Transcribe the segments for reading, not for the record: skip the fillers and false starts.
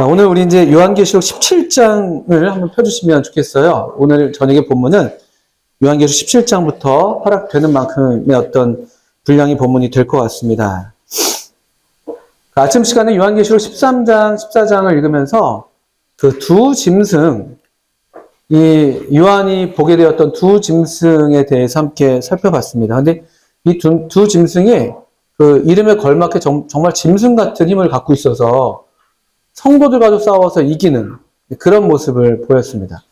오늘 우리 이제 요한계시록 17장을 한번 펴주시면 좋겠어요. 오늘 저녁의 본문은 요한계시록 17장부터 허락되는 만큼의 어떤 분량의 본문이 될 것 같습니다. 아침 시간에 요한계시록 13장, 14장을 읽으면서 그 두 짐승, 이 요한이 보게 되었던 두 짐승에 대해서 함께 살펴봤습니다. 근데 이 두 짐승이 그 이름에 걸맞게 정말 짐승 같은 힘을 갖고 있어서 성도들과도 싸워서 이기는 그런 모습을 보였습니다.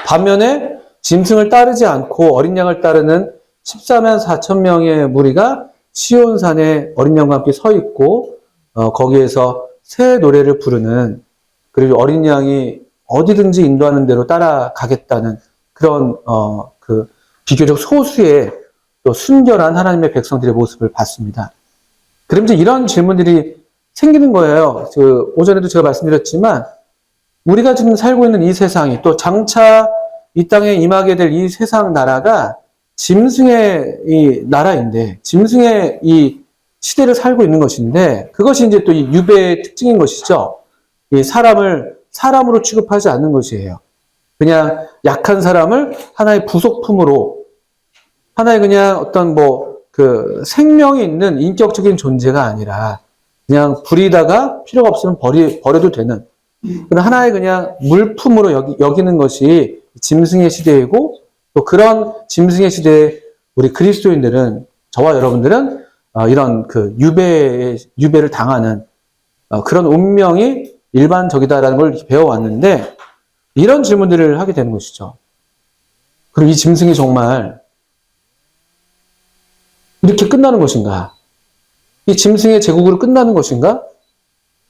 반면에 짐승을 따르지 않고 어린 양을 따르는 14만 4천 명의 무리가 시온산에 어린 양과 함께 서 있고 거기에서 새 노래를 부르는, 그리고 어린 양이 어디든지 인도하는 대로 따라가겠다는 그런 그 비교적 소수의 또 순결한 하나님의 백성들의 모습을 봤습니다. 그럼 이제 이런 질문들이 생기는 거예요. 오전에도 제가 말씀드렸지만 우리가 지금 살고 있는 이 세상이, 또 장차 이 땅에 임하게 될 이 세상 나라가 짐승의 이 나라인데, 짐승의 이 시대를 살고 있는 것인데, 그것이 이제 또 이 유배의 특징인 것이죠. 이 사람을 사람으로 취급하지 않는 것이에요. 그냥 약한 사람을 하나의 부속품으로, 하나의 그냥 어떤 그 생명이 있는 인격적인 존재가 아니라 그냥 부리다가 필요가 없으면 버려도 되는 그런 하나의 그냥 물품으로 여기는 것이 짐승의 시대이고, 또 그런 짐승의 시대에 우리 그리스도인들은, 저와 여러분들은 이런 그 유배를 당하는 그런 운명이 일반적이다라는 걸 배워왔는데, 이런 질문들을 하게 되는 것이죠. 그럼 이 짐승이 정말 이렇게 끝나는 것인가? 이 짐승의 제국으로 끝나는 것인가?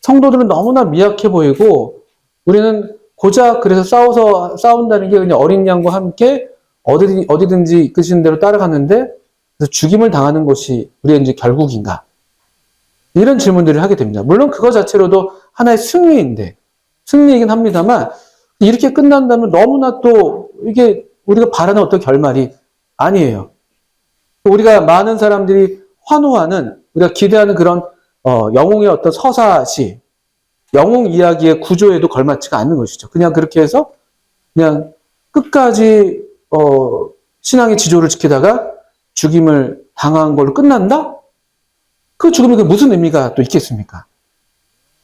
성도들은 너무나 미약해 보이고, 우리는 고작 그래서 싸운다는 게 그냥 어린 양과 함께 어디든지 이끄시는 대로 따라갔는데, 그래서 죽임을 당하는 것이 우리의 이제 결국인가? 이런 질문들을 하게 됩니다. 물론 그거 자체로도 하나의 승리이긴 합니다만, 이렇게 끝난다면 너무나 또 이게 우리가 바라는 어떤 결말이 아니에요. 우리가 많은 사람들이 환호하는, 우리가 기대하는 그런 영웅의 어떤 서사시, 영웅 이야기의 구조에도 걸맞지가 않는 것이죠. 그냥 그렇게 해서 그냥 끝까지 신앙의 지조를 지키다가 죽임을 당한 걸로 끝난다? 그 죽음이 무슨 의미가 또 있겠습니까?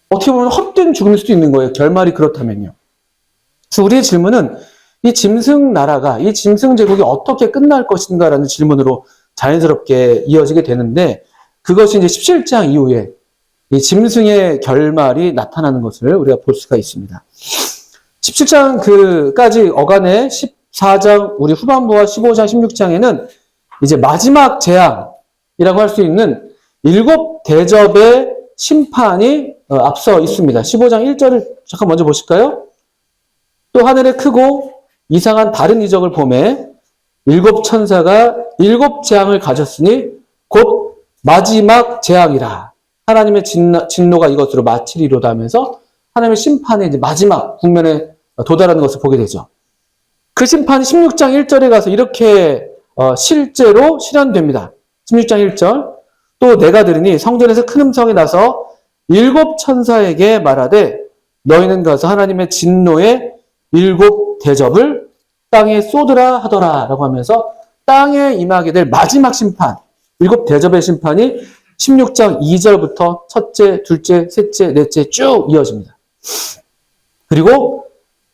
어떻게 보면 헛된 죽음일 수도 있는 거예요. 결말이 그렇다면요. 그래서 우리의 질문은 이 짐승 나라가, 이 짐승 제국이 어떻게 끝날 것인가라는 질문으로 자연스럽게 이어지게 되는데, 그것이 이제 17장 이후에 이 짐승의 결말이 나타나는 것을 우리가 볼 수가 있습니다. 17장까지 어간의 14장 우리 후반부와 15장, 16장에는 이제 마지막 재앙이라고 할 수 있는 7 대접의 심판이 앞서 있습니다. 15장 1절을 잠깐 먼저 보실까요? 또 하늘에 크고 이상한 다른 이적을 보매 7 천사가 7 재앙을 가졌으니 곧 마지막 재앙이라. 하나님의 진노가 이것으로 마치리로다 하면서 하나님의 심판의 이제 마지막 국면에 도달하는 것을 보게 되죠. 그 심판이 16장 1절에 가서 이렇게 실제로 실현됩니다. 16장 1절. 또 내가 들으니 성전에서 큰 음성이 나서 7 천사에게 말하되 너희는 가서 하나님의 진노의 7 대접을 땅에 쏟으라 하더라 라고 하면서 땅에 임하게 될 마지막 심판, 7 대접의 심판이 16장 2절부터 첫째, 둘째, 셋째, 넷째 쭉 이어집니다. 그리고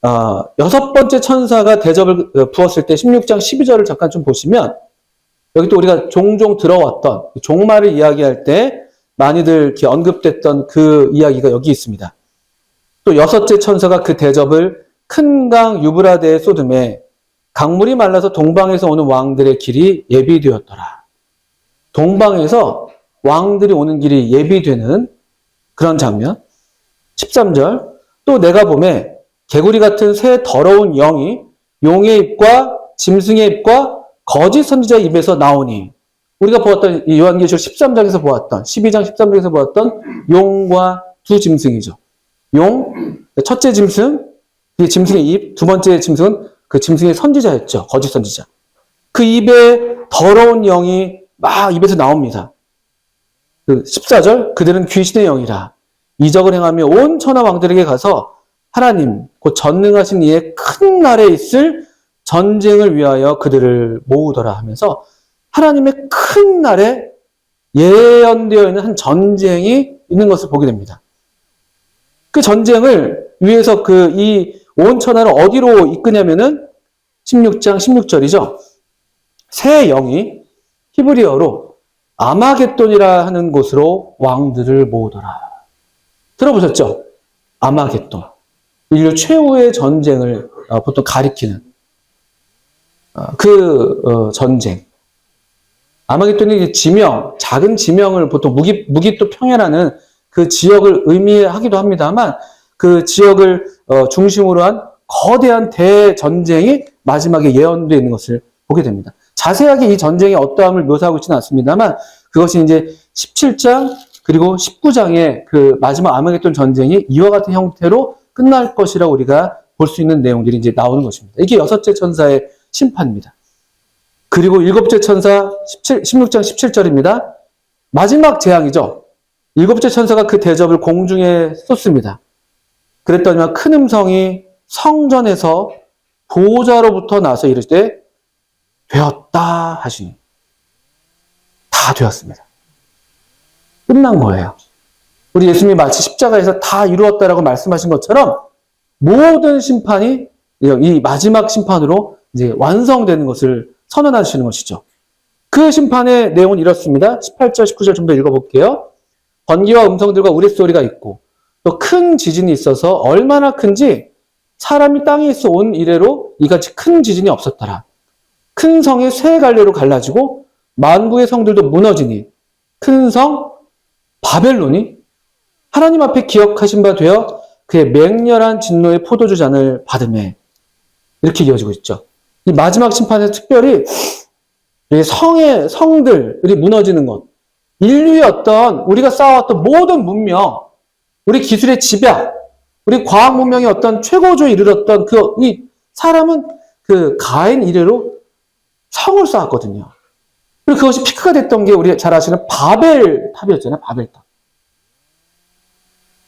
6번째 천사가 대접을 부었을 때 16장 12절을 잠깐 좀 보시면, 여기 또 우리가 종종 들어왔던 종말을 이야기할 때 많이들 이렇게 언급됐던 그 이야기가 여기 있습니다. 또 6째 천사가 그 대접을 큰 강 유브라데에 쏟음에 강물이 말라서 동방에서 오는 왕들의 길이 예비되었더라. 동방에서 왕들이 오는 길이 예비되는 그런 장면. 13절. 또 내가 보매 개구리 같은 새 더러운 영이 용의 입과 짐승의 입과 거짓 선지자의 입에서 나오니, 우리가 보았던 이 요한계시록 13장에서 보았던, 12장 13장에서 보았던 용과 두 짐승이죠. 용, 첫째 짐승, 그 짐승의 입, 두 번째 짐승은 그 짐승의 선지자였죠. 거짓 선지자. 그 입에 더러운 영이 막 입에서 나옵니다. 14절, 그들은 귀신의 영이라. 이적을 행하며 온 천하 왕들에게 가서 하나님 곧 전능하신 이의 큰 날에 있을 전쟁을 위하여 그들을 모으더라 하면서 하나님의 큰 날에 예언되어 있는 한 전쟁이 있는 것을 보게 됩니다. 그 전쟁을 위해서 이 온 천하를 어디로 이끄냐면은 16장 16절이죠. 새 영이 히브리어로 아마겟돈이라 하는 곳으로 왕들을 모으더라. 들어보셨죠? 아마겟돈. 인류 최후의 전쟁을 보통 가리키는 전쟁. 아마겟돈이 지명, 작은 지명을 보통 무기또 평야라는 그 지역을 의미하기도 합니다만 그 지역을 중심으로 한 거대한 대전쟁이 마지막에 예언되어 있는 것을 보게 됩니다. 자세하게 이 전쟁의 어떠함을 묘사하고 있지는 않습니다만 그것이 이제 17장 그리고 19장의 그 마지막 아마겟돈 전쟁이 이와 같은 형태로 끝날 것이라고 우리가 볼 수 있는 내용들이 이제 나오는 것입니다. 이게 여섯째 천사의 심판입니다. 그리고 일곱째 천사 16장 17절입니다. 마지막 재앙이죠. 일곱째 천사가 그 대접을 공중에 쏟습니다. 그랬더니만 큰 음성이 성전에서 보호자로부터 나서 이르되 되었다 하시니 다 되었습니다. 끝난 거예요. 우리 예수님이 마치 십자가에서 다 이루었다라고 말씀하신 것처럼 모든 심판이 이 마지막 심판으로 이제 완성되는 것을 선언하시는 것이죠. 그 심판의 내용은 이렇습니다. 18절, 19절 좀 더 읽어볼게요. 번개와 음성들과 우레소리가 있고 또 큰 지진이 있어서 얼마나 큰지 사람이 땅에 있어 온 이래로 이같이 큰 지진이 없었더라. 큰 성이 쇠 갈래로 갈라지고 만국의 성들도 무너지니 큰 성 바벨론이 하나님 앞에 기억하신 바 되어 그의 맹렬한 진노의 포도주 잔을 받으매 이렇게 이어지고 있죠. 이 마지막 심판에서 특별히 성들이 무너지는 것, 인류의 어떤 우리가 쌓아왔던 모든 문명, 우리 기술의 집약, 우리 과학 문명의 어떤 최고조에 이르렀던 이 사람은 그 가인 이래로 성을 쌓았거든요. 그리고 그것이 피크가 됐던 게 우리 잘 아시는 바벨탑이었잖아요. 바벨탑.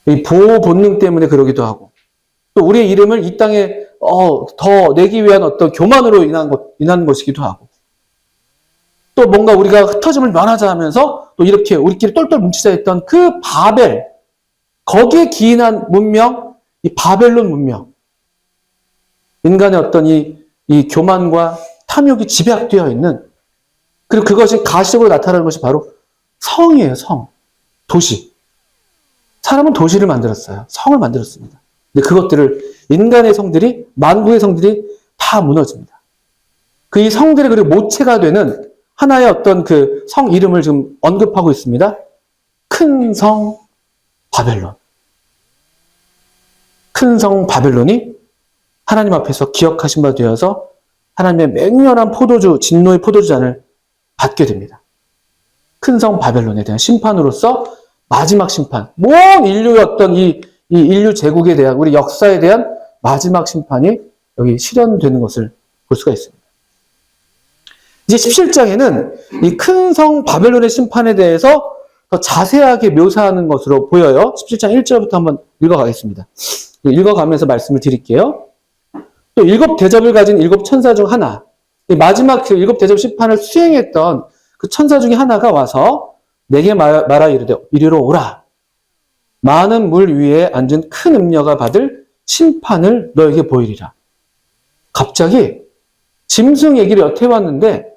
이 보호 본능 때문에 그러기도 하고 또 우리의 이름을 이 땅에 더 내기 위한 어떤 교만으로 인한 것이기도 하고 또 뭔가 우리가 흩어짐을 면하자 하면서 또 이렇게 우리끼리 똘똘 뭉치자 했던 그 바벨, 거기에 기인한 문명, 이 바벨론 문명, 인간의 어떤 이 교만과 탐욕이 집약되어 있는, 그리고 그것이 가시적으로 나타나는 것이 바로 성이에요. 성, 도시. 사람은 도시를 만들었어요. 성을 만들었습니다. 근데 그것들을 인간의 성들이, 만국의 성들이 다 무너집니다. 그 이 성들이 그리고 모체가 되는 하나의 어떤 그 성 이름을 지금 언급하고 있습니다. 큰 성 바벨론. 큰 성 바벨론이 하나님 앞에서 기억하신 바 되어서 하나님의 맹렬한 진노의 포도주 잔을 받게 됩니다. 큰 성 바벨론에 대한 심판으로서 마지막 심판, 온 인류의 어떤 이 인류 제국에 대한 우리 역사에 대한 마지막 심판이 여기 실현되는 것을 볼 수가 있습니다. 이제 17장에는 이 큰 성 바벨론의 심판에 대해서 더 자세하게 묘사하는 것으로 보여요. 17장 1절부터 한번 읽어가겠습니다. 읽어가면서 말씀을 드릴게요. 또 일곱 대접을 가진 일곱 천사 중 하나, 마지막 그 일곱 대접 심판을 수행했던 그 천사 중에 하나가 와서 내게 말하 이르되 이리로 오라. 많은 물 위에 앉은 큰 음녀가 받을 심판을 너에게 보이리라. 갑자기 짐승 얘기를 여태 왔는데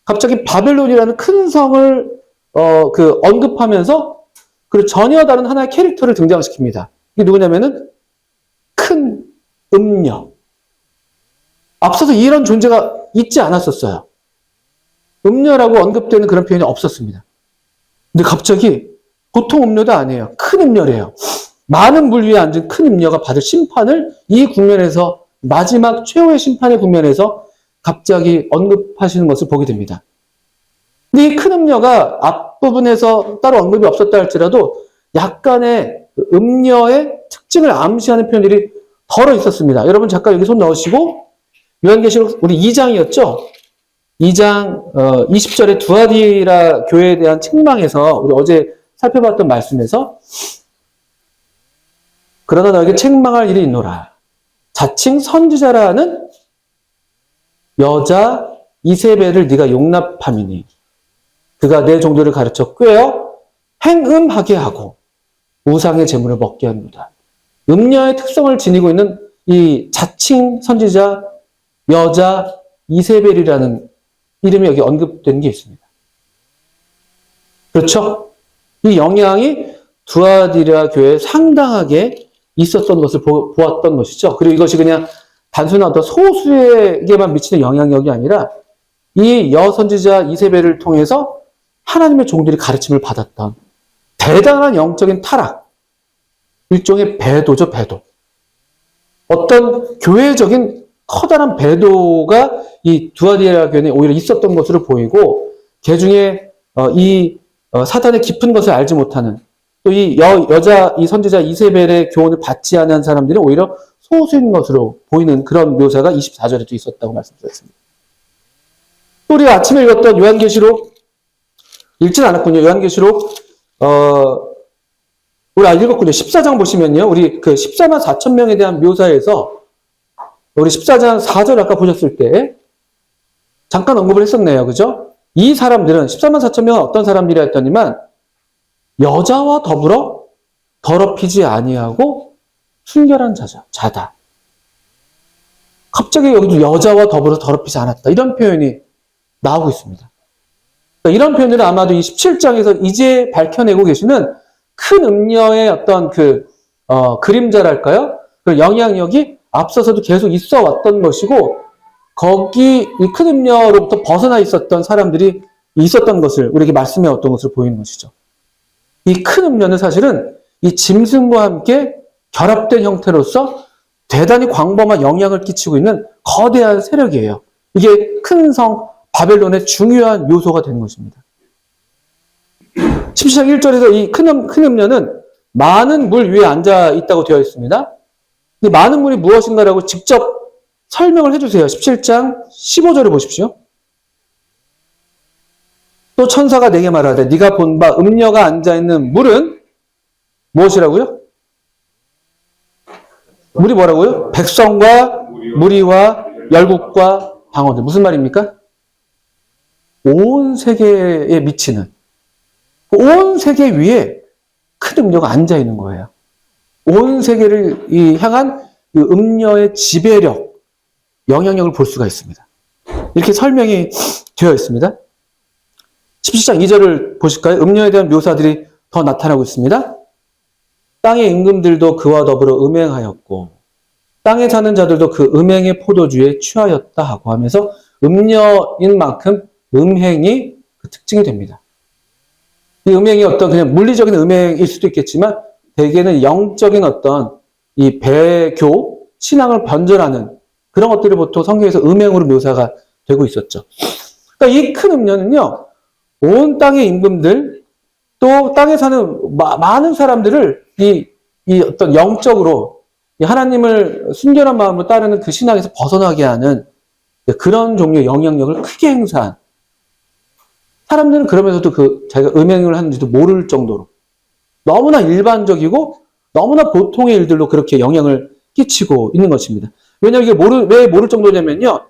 갑자기 바벨론이라는 큰 성을 언급하면서 그리고 전혀 다른 하나의 캐릭터를 등장시킵니다. 이게 누구냐면은 큰 음녀. 앞서서 이런 존재가 있지 않았었어요. 음녀라고 언급되는 그런 표현이 없었습니다. 근데 갑자기 보통 음녀도 아니에요. 큰 음녀래요. 많은 물 위에 앉은 큰 음녀가 받을 심판을 이 국면에서 마지막 최후의 심판의 국면에서 갑자기 언급하시는 것을 보게 됩니다. 근데 이 큰 음녀가 앞부분에서 따로 언급이 없었다 할지라도 약간의 음녀의 특징을 암시하는 표현들이 덜어 있었습니다. 여러분 잠깐 여기 손 넣으시고 요한계시록 우리 2장이었죠? 2장 20절에 두아디라 교회에 대한 책망에서 우리 어제 살펴봤던 말씀에서 그러나 너에게 책망할 일이 있노라. 자칭 선지자라는 여자 이세벨을 네가 용납함이니 그가 내 종들을 가르쳐 꾀어 행음하게 하고 우상의 제물을 먹게 합니다. 음녀의 특성을 지니고 있는 이 자칭 선지자 여자 이세벨이라는 이름이 여기 언급된 게 있습니다. 그렇죠? 이 영향이 두아디라 교회에 상당하게 있었던 것을 보았던 것이죠. 그리고 이것이 그냥 단순한 어떤 소수에게만 미치는 영향력이 아니라 이 여선지자 이세벨을 통해서 하나님의 종들이 가르침을 받았던 대단한 영적인 타락, 일종의 배도죠, 배도. 어떤 교회적인 커다란 배도가 이 두아디라 교회에 오히려 있었던 것으로 보이고, 그 중에 사단의 깊은 것을 알지 못하는 또 이 여자 이 선지자 이세벨의 교훈을 받지 않은 사람들이 오히려 소수인 것으로 보이는 그런 묘사가 24절에도 있었다고 말씀드렸습니다. 또 우리가 아침에 읽었던 요한계시록 읽진 않았군요. 요한계시록 우리 읽었군요. 14장 보시면요. 우리 그 14만 4천 명에 대한 묘사에서 우리 14장 4절 아까 보셨을 때 잠깐 언급을 했었네요. 그죠? 이 사람들은 14만 4천 명은 어떤 사람들이라 했더니만 여자와 더불어 더럽히지 아니하고 순결한 자다. 갑자기 여기도 여자와 더불어 더럽히지 않았다. 이런 표현이 나오고 있습니다. 그러니까 이런 표현들은 아마도 이 17장에서 이제 밝혀내고 계시는 큰 음녀의 어떤 그림자랄까요? 그 영향력이 앞서서도 계속 있어 왔던 것이고, 거기 이 큰 음녀로부터 벗어나 있었던 사람들이 있었던 것을 우리에게 말씀해 왔던 것을 보이는 것이죠. 이 큰 음녀는 사실은 이 짐승과 함께 결합된 형태로서 대단히 광범한 영향을 끼치고 있는 거대한 세력이에요. 이게 큰 성 바벨론의 중요한 요소가 되는 것입니다. 17장 1절에서 이 큰 음녀는 많은 물 위에 앉아 있다고 되어 있습니다. 이 많은 물이 무엇인가라고 직접 설명을 해주세요. 17장 15절을 보십시오. 또 천사가 내게 말하되 네가 본 바 음녀가 앉아있는 물은 무엇이라고요? 물이 뭐라고요? 백성과 무리와 열국과 방언들. 무슨 말입니까? 온 세계에 미치는, 온 세계 위에 큰 음녀가 앉아있는 거예요. 온 세계를 향한 그 음녀의 지배력, 영향력을 볼 수가 있습니다. 이렇게 설명이 되어 있습니다. 17장 2절을 보실까요? 음녀에 대한 묘사들이 더 나타나고 있습니다. 땅의 임금들도 그와 더불어 음행하였고 땅에 사는 자들도 그 음행의 포도주에 취하였다 하고 하면서 음녀인 만큼 음행이 그 특징이 됩니다. 이 음행이 어떤 그냥 물리적인 음행일 수도 있겠지만 대개는 영적인 어떤 이 배교, 신앙을 변절하는 그런 것들을 보통 성경에서 음행으로 묘사가 되고 있었죠. 그러니까 이 큰 음녀는요, 온 땅의 임금들, 또 땅에 사는 많은 사람들을 이 어떤 영적으로 하나님을 순결한 마음으로 따르는 그 신앙에서 벗어나게 하는 그런 종류의 영향력을 크게 행사한, 사람들은 그러면서도 자기가 음행을 하는지도 모를 정도로 너무나 일반적이고 너무나 보통의 일들로 그렇게 영향을 끼치고 있는 것입니다. 왜냐하면 이게 왜 모를 정도냐면요,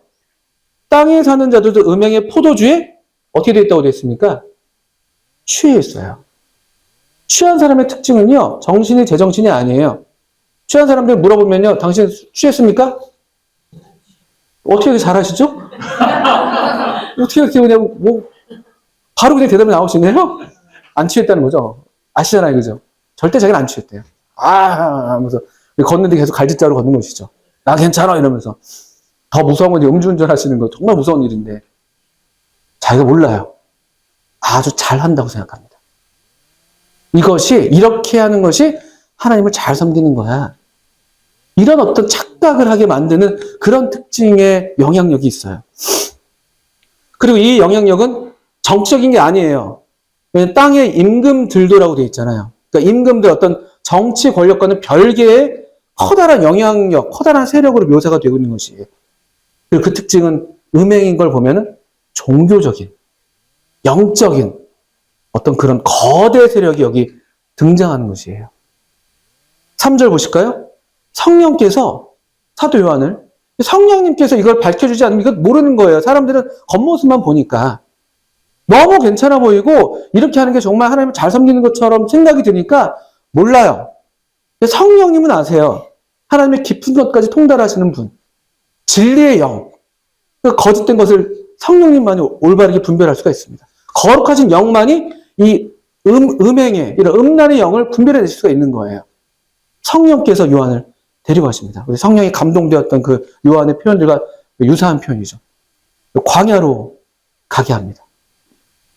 땅에 사는 자들도 음행의 포도주에 어떻게 되어 있다고 되어 있습니까? 취해 있어요. 취한 사람의 특징은요, 정신이 제정신이 아니에요. 취한 사람들 물어보면요, 당신 취했습니까? 어떻게 그렇게 잘하시죠? 어떻게 이렇게 그냥 바로 그냥 대답이 나오시네요? 안 취했다는 거죠. 아시잖아요, 그죠? 절대 자기는 안 취했대요. 하면서 걷는데 계속 갈짓자로 걷는 것이죠. 나 괜찮아 이러면서. 더 무서운 건 음주운전 하시는 거 정말 무서운 일인데 자기가 몰라요. 아주 잘한다고 생각합니다. 이렇게 하는 것이 하나님을 잘 섬기는 거야. 이런 어떤 착각을 하게 만드는 그런 특징의 영향력이 있어요. 그리고 이 영향력은 정치적인 게 아니에요. 왜냐하면 땅의 임금들도라고 되어 있잖아요. 그러니까 임금들, 어떤 정치 권력과는 별개의 커다란 영향력, 커다란 세력으로 묘사가 되고 있는 것이에요. 그리고 그 특징은 음행인 걸 보면은 종교적인, 영적인 어떤 그런 거대 세력이 여기 등장하는 것이에요. 3절 보실까요? 성령께서 사도 요한을 성령님께서 이걸 밝혀주지 않으면 이거 모르는 거예요. 사람들은 겉모습만 보니까 너무 괜찮아 보이고 이렇게 하는 게 정말 하나님을 잘 섬기는 것처럼 생각이 드니까 몰라요. 성령님은 아세요. 하나님의 깊은 것까지 통달하시는 분. 진리의 영. 거짓된 것을 성령님만이 올바르게 분별할 수가 있습니다. 거룩하신 영만이 이 음행의 이런 음란의 영을 분별해낼 수가 있는 거예요. 성령께서 요한을 데려가십니다. 우리 성령이 감동되었던 그 요한의 표현들과 유사한 표현이죠. 광야로 가게 합니다.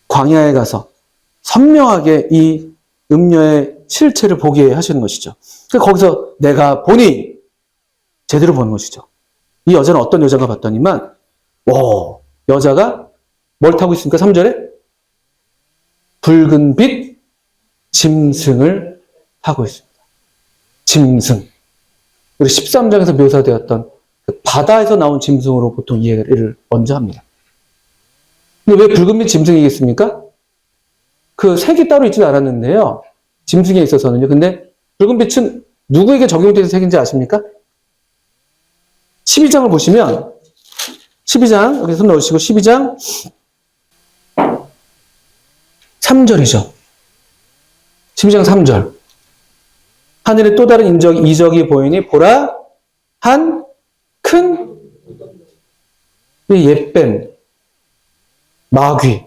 광야에 가서 선명하게 이 음녀의 실체를 보게 하시는 것이죠. 거기서 내가 보니 제대로 보는 것이죠. 이 여자는 어떤 여자가 봤더니만 여자가 뭘 타고 있습니까? 3절에 붉은 빛 짐승을 타고 있습니다. 짐승. 우리 13장에서 묘사되었던 그 바다에서 나온 짐승으로 보통 이해를 먼저 합니다. 근데 왜 붉은 빛 짐승이겠습니까? 그 색이 따로 있지는 않았는데요. 짐승에 있어서는요. 근데 붉은 빛은 누구에게 적용되는 색인지 아십니까? 12장을 보시면 12장 여기 손 넣으시고 12장 3절이죠. 12장 3절. 하늘에 또 다른 이적이 보이니 보라 한 큰 옛뱀 마귀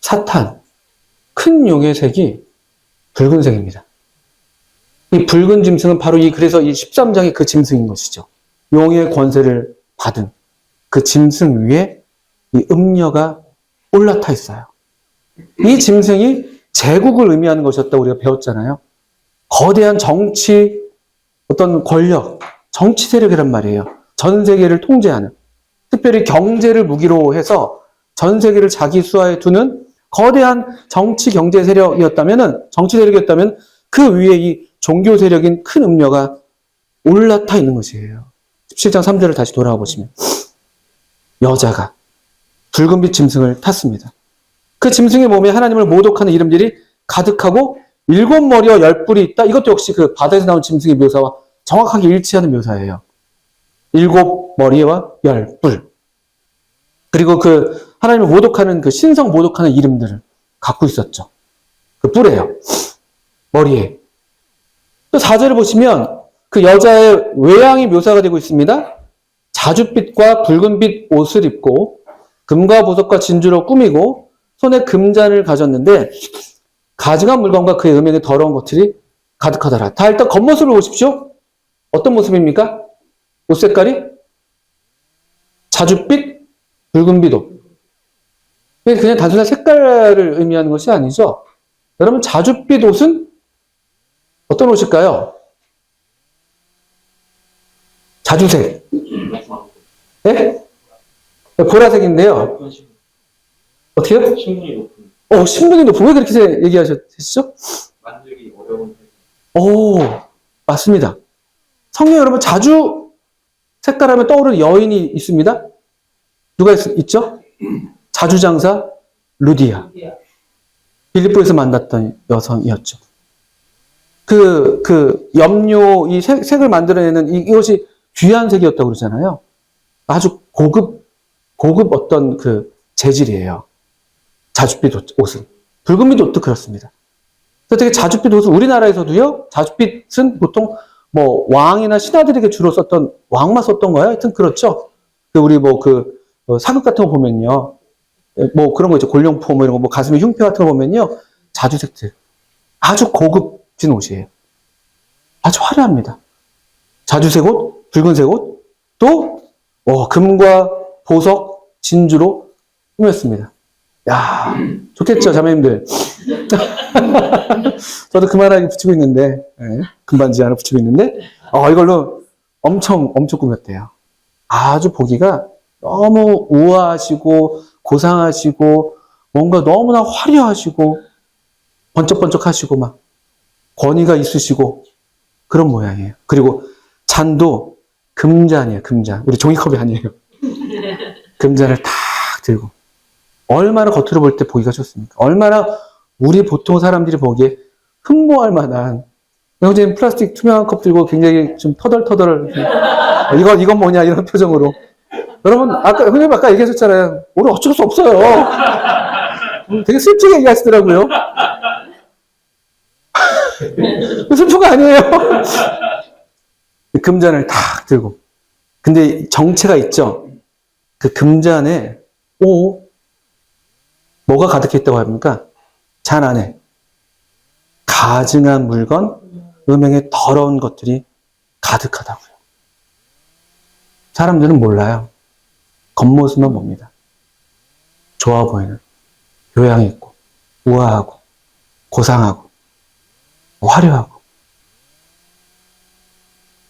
사탄 큰 용의 색이 붉은색입니다. 이 붉은 짐승은 바로 그래서 이 13장의 그 짐승인 것이죠. 용의 권세를 받은 그 짐승 위에 이 음녀가 올라타 있어요. 이 짐승이 제국을 의미하는 것이었다고 우리가 배웠잖아요. 거대한 정치, 어떤 권력, 정치 세력이란 말이에요. 전 세계를 통제하는, 특별히 경제를 무기로 해서 전 세계를 자기 수하에 두는 거대한 정치 경제 세력이었다면 그 위에 이 종교 세력인 큰 음녀가 올라타 있는 것이에요. 17장 3절을 다시 돌아와 보시면 여자가 붉은빛 짐승을 탔습니다. 그 짐승의 몸에 하나님을 모독하는 이름들이 가득하고 7머리와 10뿔이 있다. 이것도 역시 그 바다에서 나온 짐승의 묘사와 정확하게 일치하는 묘사예요. 7머리와 10뿔. 그리고 그 하나님을 모독하는 그 신성 모독하는 이름들을 갖고 있었죠. 그 뿔에요. 머리에. 또 4절을 보시면 그 여자의 외양이 묘사가 되고 있습니다. 자줏빛과 붉은빛 옷을 입고 금과 보석과 진주로 꾸미고 손에 금잔을 가졌는데 가증한 물건과 그의 음행의 더러운 것들이 가득하더라. 다 일단 겉모습을 보십시오. 어떤 모습입니까? 옷 색깔이 자줏빛, 붉은빛 옷. 그냥 단순한 색깔을 의미하는 것이 아니죠. 여러분 자줏빛 옷은 어떤 옷일까요? 자주색. 네? 보라색인데요. 어떻게요? 신분이 높은. 신분이 높은. 왜 그렇게 얘기하셨죠? 만들기 어려운. 맞습니다. 성경 여러분 자주 색깔 하면 떠오르는 여인이 있습니다. 누가 있죠? 자주장사 루디아. 빌립보에서 만났던 여성이었죠. 그 염료, 이 색을 만들어내는 이것이 귀한 색이었다고 그러잖아요. 아주 고급 어떤 그 재질이에요. 자줏빛 옷은. 붉은빛 옷도 그렇습니다. 되게 자줏빛 옷은 우리나라에서도요, 자줏빛은 보통 뭐 왕이나 신하들에게 주로 왕만 썼던 거예요. 하여튼 그렇죠. 우리 사극 같은 거 보면요. 뭐 그런 거 있죠. 골룡포 뭐 이런 거, 뭐 가슴에 흉패 같은 거 보면요. 자주색들. 아주 고급진 옷이에요. 아주 화려합니다. 자주색 옷, 붉은색 옷, 또, 금과 보석, 진주로 꾸몄습니다. 야, 좋겠죠, 자매님들. 저도 그만하게 붙이고 있는데, 금반지 하나 붙이고 있는데, 이걸로 엄청 꾸몄대요. 아주 보기가 너무 우아하시고, 고상하시고, 뭔가 너무나 화려하시고, 번쩍번쩍하시고, 막, 권위가 있으시고, 그런 모양이에요. 그리고 잔도 금잔이에요, 금잔. 우리 종이컵이 아니에요. 금잔을 탁 들고. 얼마나 겉으로 볼 때 보기가 좋습니까? 얼마나 우리 보통 사람들이 보기에 흠모할 만한 형제님 플라스틱 투명한 컵 들고 굉장히 좀 터덜터덜, 이건 뭐냐, 이런 표정으로. 여러분, 형님 아까 얘기하셨잖아요. 우리 어쩔 수 없어요. 되게 슬프게 얘기하시더라고요. 슬픈 거 아니에요. 금잔을 탁 들고. 근데 정체가 있죠. 그 금잔에, 뭐가 가득했다고 합니까? 잔 안에. 가증한 물건, 음행의 더러운 것들이 가득하다고요. 사람들은 몰라요. 겉모습만 봅니다. 좋아 보이는, 교양 있고, 우아하고, 고상하고, 화려하고.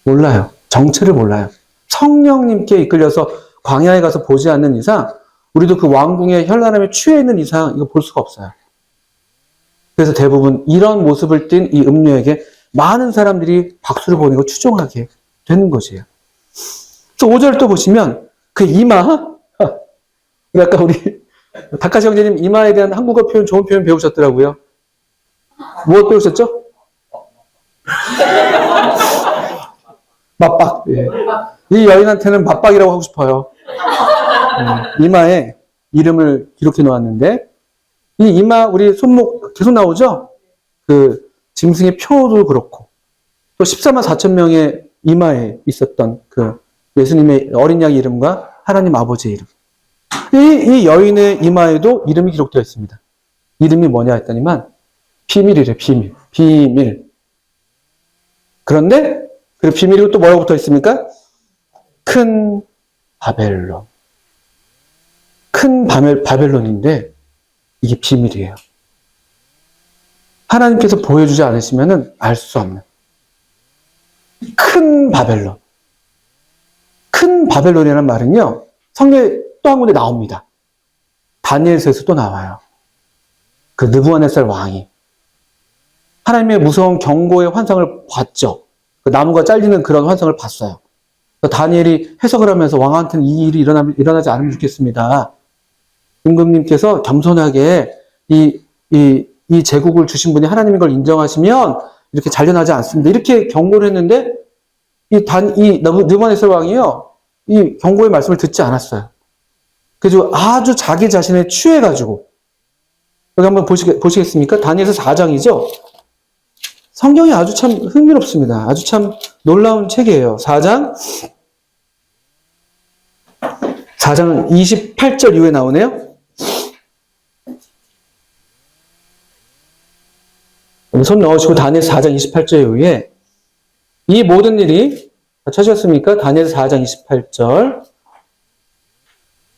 몰라요. 정체를 몰라요. 성령님께 이끌려서 광야에 가서 보지 않는 이상, 우리도 그 왕궁의 현란함에 취해 있는 이상 이거 볼 수가 없어요. 그래서 대부분 이런 모습을 띤 이 음료에게 많은 사람들이 박수를 보내고 추종하게 되는 것이에요. 또 5절 또 보시면 그 이마, 아까 우리 다카시 형제님 이마에 대한 한국어 표현, 좋은 표현 배우셨더라고요. 무엇 배우셨죠? 맞박. 예. 이 여인한테는 맞박이라고 하고 싶어요. 이마에 이름을 기록해 놓았는데, 이 이마, 우리 손목 계속 나오죠? 그, 짐승의 표도 그렇고, 또 14만 4천 명의 이마에 있었던 그 예수님의 어린 양 이름과 하나님 아버지의 이름. 이 여인의 이마에도 이름이 기록되어 있습니다. 이름이 뭐냐 했더니만, 비밀이래, 비밀. 비밀. 그런데, 그 비밀이 또 뭐라고 붙어 있습니까? 큰 바벨론. 큰 바벨론인데, 이게 비밀이에요. 하나님께서 보여주지 않으시면 알 수 없는 큰 바벨론. 큰 바벨론이라는 말은요, 성경에 또 한 군데 나옵니다. 다니엘서에서 또 나와요. 그 느부갓네살 왕이 하나님의 무서운 경고의 환상을 봤죠. 그 나무가 잘리는 그런 환상을 봤어요. 다니엘이 해석을 하면서 왕한테는 이 일이 일어나지 않으면 좋겠습니다. 임금님께서 겸손하게 이 제국을 주신 분이 하나님인 걸 인정하시면 이렇게 잘려나지 않습니다. 이렇게 경고를 했는데 이 느부갓네살 왕이요, 이 경고의 말씀을 듣지 않았어요. 그래서 아주 자기 자신에 취해가지고, 여기 한번 보시겠습니까? 다니엘서 4장이죠. 성경이 아주 참 흥미롭습니다. 아주 참 놀라운 책이에요. 4장 28절 이후에 나오네요. 손 넣으시고 다니엘서 4장 28절 이후에 이 모든 일이 찾으셨습니까? 다니엘서 4장 28절.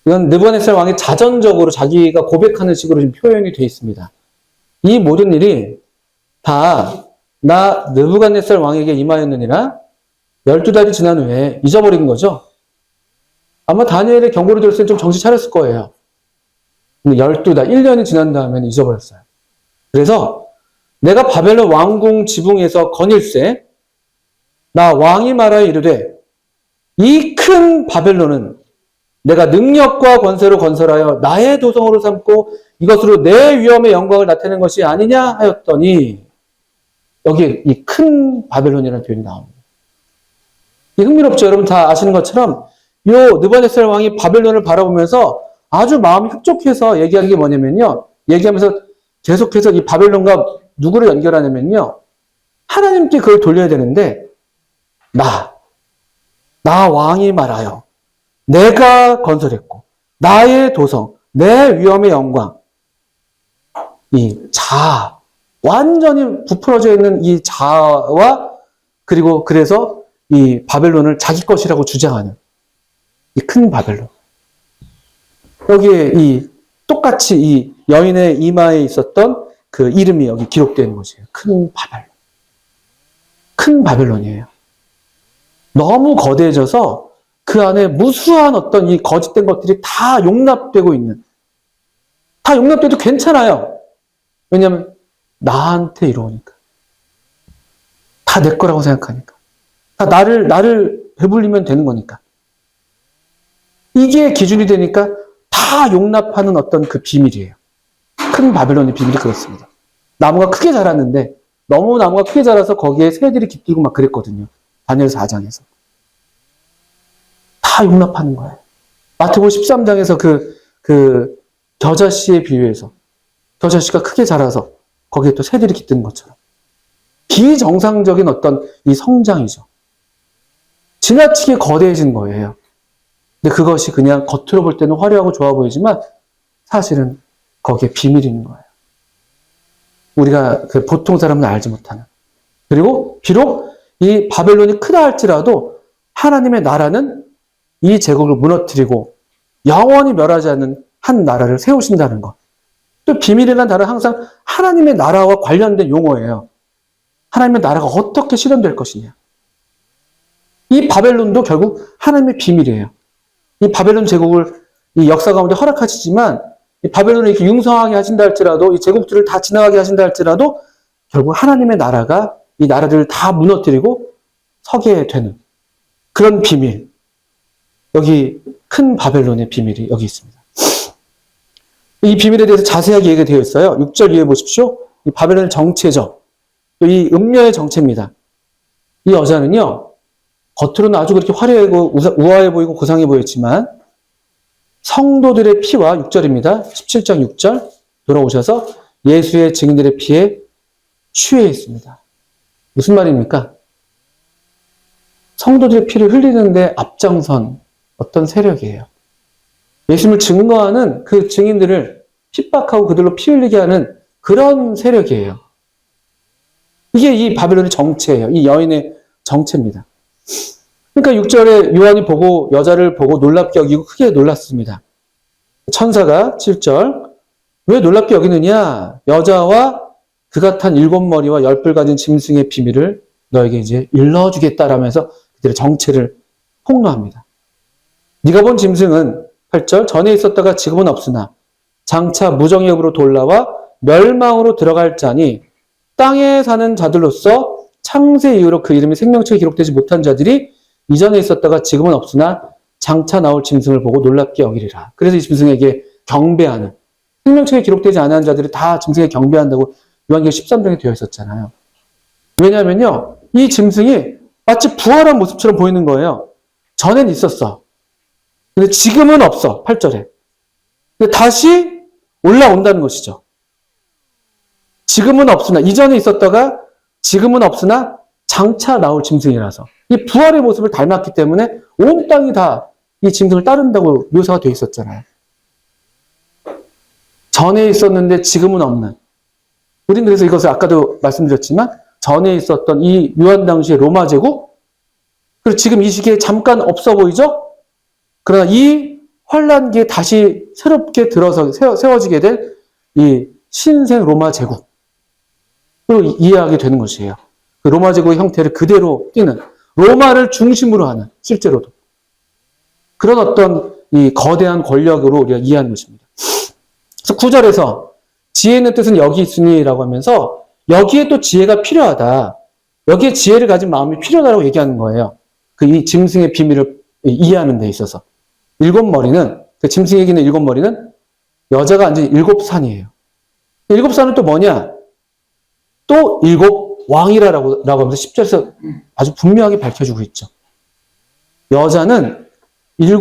이건 느부갓네살 왕이 자전적으로 자기가 고백하는 식으로 지금 표현이 되어 있습니다. 이 모든 일이 다 나 느부갓네살 왕에게 임하였느니라 12달이 지난 후에 잊어버린 거죠. 아마 다니엘의 경고를 들었을 때 좀 정신 차렸을 거예요. 근데 12달, 1년이 지난 다음에는 잊어버렸어요. 그래서 내가 바벨론 왕궁 지붕에서 거닐세 나 왕이 말하여 이르되 이 큰 바벨론은 내가 능력과 권세로 건설하여 나의 도성으로 삼고 이것으로 내 위엄의 영광을 나타내는 것이 아니냐 하였더니 여기에 이 큰 바벨론이라는 표현이 나옵니다. 이 흥미롭죠? 여러분 다 아시는 것처럼 이 느부갓네살 왕이 바벨론을 바라보면서 아주 마음이 흡족해서 얘기하는 게 뭐냐면요. 얘기하면서 계속해서 이 바벨론과 누구를 연결하냐면요. 하나님께 그걸 돌려야 되는데 나 왕이 말하여 내가 건설했고 나의 도성, 내 위엄의 영광, 이 자아, 완전히 부풀어져 있는 이 자아와 그리고 그래서 이 바벨론을 자기 것이라고 주장하는 이 큰 바벨론. 여기에 이 똑같이 이 여인의 이마에 있었던 그 이름이 여기 기록되는 것이에요. 큰 바벨론. 큰 바벨론이에요. 너무 거대해져서 그 안에 무수한 어떤 이 거짓된 것들이 다 용납되고 있는. 다 용납돼도 괜찮아요. 왜냐하면 나한테 이러니까. 다 내 거라고 생각하니까. 다 나를 배불리면 되는 거니까. 이게 기준이 되니까 다 용납하는 어떤 그 비밀이에요. 큰 바벨론의 비밀이 그렇습니다. 나무가 크게 자랐는데 너무 나무가 크게 자라서 거기에 새들이 깃들고 막 그랬거든요. 다니엘 4장에서. 다 용납하는 거예요. 마태복음 13장에서 그 겨자씨에 비유해서 겨자씨가 크게 자라서 거기에 또 새들이 깃드는 것처럼 비정상적인 어떤 이 성장이죠. 지나치게 거대해진 거예요. 근데 그것이 그냥 겉으로 볼 때는 화려하고 좋아 보이지만 사실은 거기에 비밀이 있는 거예요. 우리가 그 보통 사람은 알지 못하는. 그리고 비록 이 바벨론이 크다 할지라도 하나님의 나라는 이 제국을 무너뜨리고 영원히 멸하지 않는 한 나라를 세우신다는 것. 또 비밀이라는 단어는 항상 하나님의 나라와 관련된 용어예요. 하나님의 나라가 어떻게 실현될 것이냐. 이 바벨론도 결국 하나님의 비밀이에요. 이 바벨론 제국을 이 역사 가운데 허락하시지만 이 바벨론을 이렇게 융성하게 하신다 할지라도 이 제국들을 다 지나가게 하신다 할지라도 결국 하나님의 나라가 이 나라들을 다 무너뜨리고 서게 되는 그런 비밀. 여기 큰 바벨론의 비밀이 여기 있습니다. 이 비밀에 대해서 자세하게 얘기가 되어 있어요. 6절 이해 보십시오. 이 바벨론의 정체죠. 또 이 음녀의 정체입니다. 이 여자는요, 겉으로는 아주 그렇게 화려하고 우아해 보이고 고상해 보였지만 성도들의 피와 6절입니다. 17장 6절 돌아오셔서 예수의 증인들의 피에 취해 있습니다. 무슨 말입니까? 성도들의 피를 흘리는데 앞장선 어떤 세력이에요. 예수님을 증거하는 그 증인들을 핍박하고 그들로 피 흘리게 하는 그런 세력이에요. 이게 이 바벨론의 정체예요. 이 여인의 정체입니다. 그러니까 6절에 요한이 보고 여자를 보고 놀랍게 여기고 크게 놀랐습니다. 천사가 7절 왜 놀랍게 여기느냐? 여자와 그가 탄 7머리와 10뿔 가진 짐승의 비밀을 너에게 이제 일러주겠다라면서 그들의 정체를 폭로합니다. 네가 본 짐승은 8절 전에 있었다가 지금은 없으나 장차 무정역으로 돌아와 멸망으로 들어갈 자니 땅에 사는 자들로서 창세 이후로 그 이름이 생명책에 기록되지 못한 자들이 이전에 있었다가 지금은 없으나 장차 나올 짐승을 보고 놀랍게 여기리라. 그래서 이 짐승에게 경배하는 생명책에 기록되지 않은 자들이 다 짐승에 경배한다고 요한계시록 13장에 되어 있었잖아요. 왜냐하면요. 이 짐승이 마치 부활한 모습처럼 보이는 거예요. 전엔 있었어. 근데 지금은 없어. 8절에. 근데 다시 올라온다는 것이죠. 지금은 없으나 이전에 있었다가 지금은 없으나 장차 나올 짐승이라서 이 부활의 모습을 닮았기 때문에 온 땅이 다 이 짐승을 따른다고 묘사가 되어 있었잖아요. 전에 있었는데 지금은 없는. 우리는 그래서 이것을 아까도 말씀드렸지만 전에 있었던 이 요한 당시의 로마 제국 그리고 지금 이 시기에 잠깐 없어 보이죠? 그러나 이 환란기에 다시 새롭게 들어서 세워지게 될 이 신생 로마 제국으로 이해하게 되는 것이에요. 그 로마 제국의 형태를 그대로 띠는 로마를 중심으로 하는 실제로도 그런 어떤 이 거대한 권력으로 우리가 이해하는 것입니다. 그래서 9절에서 지혜 있는 뜻은 여기 있으니라고 하면서 여기에 또 지혜가 필요하다. 여기에 지혜를 가진 마음이 필요하다고 얘기하는 거예요. 그 이 짐승의 비밀을 이해하는 데 있어서 7머리는 그 짐승에게 있는 7머리는 여자가 앉은 7산이에요. 7산은 또 뭐냐? 또 7왕이라고 하면서 10절에서 아주 분명하게 밝혀주고 있죠. 여자는 7